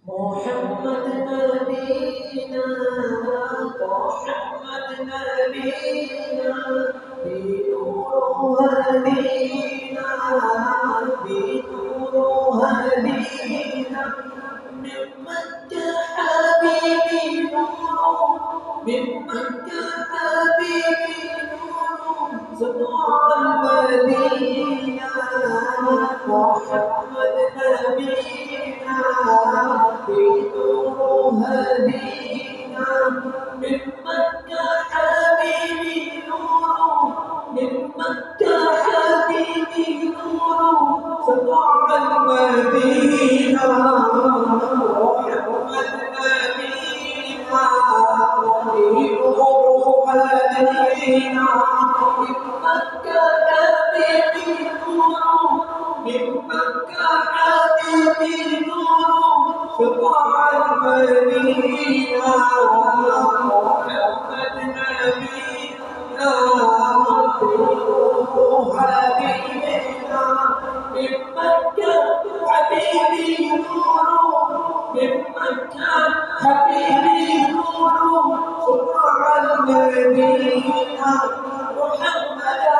मोहम्मद नबीना, मोहम्मद नबीना, बीनूर हदीना, बीनूर हदीना, मिन मक्का हबीबी नूर, मिन मक्का हबीबी नूर, सतुअल मदीना। मोहम्मद नबीना बीनूर हदीना, मिन मक्का हबीबी नूर, मिन मक्का हबीबी नूर, सतुअल मदीना। मोहम्मद नबीना बीनूर हदीना, मिन मक्का हबीबी नूर, मिन मक्का हबीबी नूर, सतुअल मदीना। मोहम्मद नबीना बीनूर हदीना, मिन मक्का हबीबी नूर, मिन मक्का हबीबी नूर, सतुअल मदीना। मुहम्मदा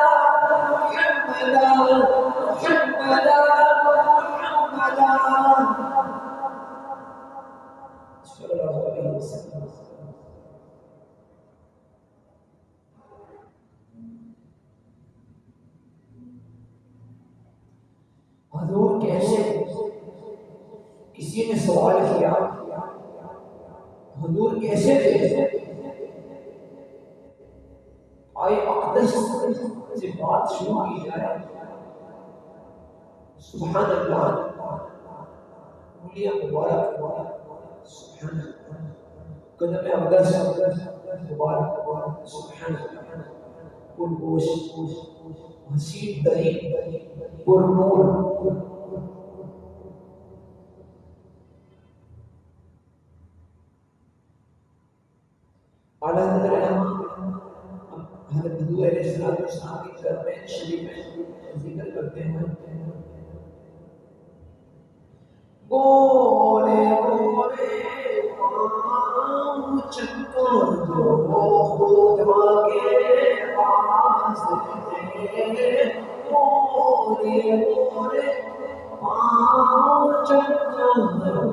मुहम्मदा मुहम्मदा मुहम्मदा सल्लल्लाहु अलैहि वसल्लम। हुजूर कैसे, किसी ने सवाल सवाल किया, हुजूर कैसे थे? आए अक़दस से बात शुरू की जाए। सुभान अल्लाह, उंगलियां मुबारक, सुभान अल्लाह, कदम अक़दस मुबारक, सुभान अल्लाह, पुरगोश, हसीन तरीन, पुरनूर। आला हज़रत हुज़ूर अलैहिस्सलाम की क़रबैन शरीफ में ज़िक्र करते हैं, गोरे गोरे पाँव चक्कर जो खुदा के वास्ते, गोरे गोरे पाँव चक्कर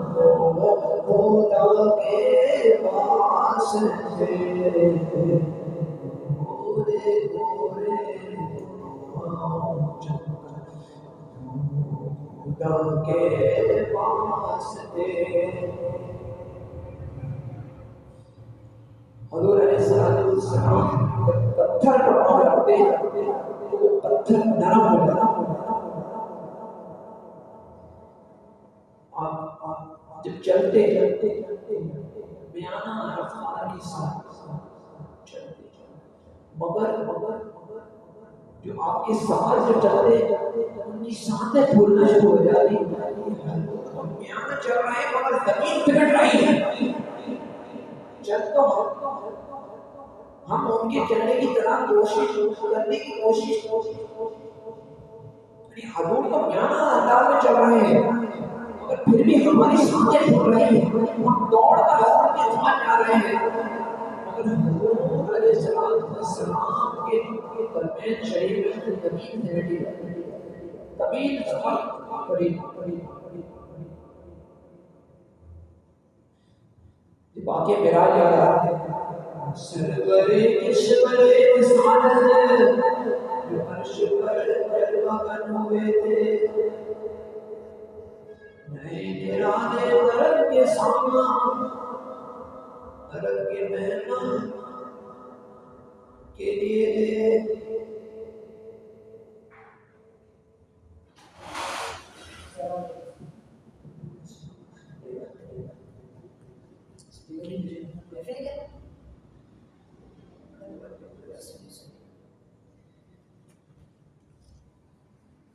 जो खुदा के वास्ते, गोरे गोरे पाँव चक्कर खुदा के वास्ते। हुज़ूर अलैहिस्सलाम पत्थर पर पाँव रखते तो वो पत्थर नरम हो जाता। आप जब चलते बयाना रफ्तार के साथ चलते, मगर जो आपके साथ जो चलते उनकी सांसें फूलना शुरू हो जाती। बयाना चल रहे हैं मगर जमीन पिघल रही है। चल तो हम उनके चलने की तरह करने की कोशिश, हुजूर तो बयाना अंदाज में चल रहे हैं मगर फिर भी हमारी सांसें फूल रही है। हम दौड़ कर उनके साथ जा रहे हैं मगर हुजूर अलैहिस्सलाम के क़रबैन शरीफ में ज़मीन से मिली तवील सफ़र करीब बाकी मिराज आ रहा है। सरवरे किश्वरे रिसालत जो अर्श पर जलवान हुए थे, नए निराले अरब के सामान, अरब के मेहमान के लिए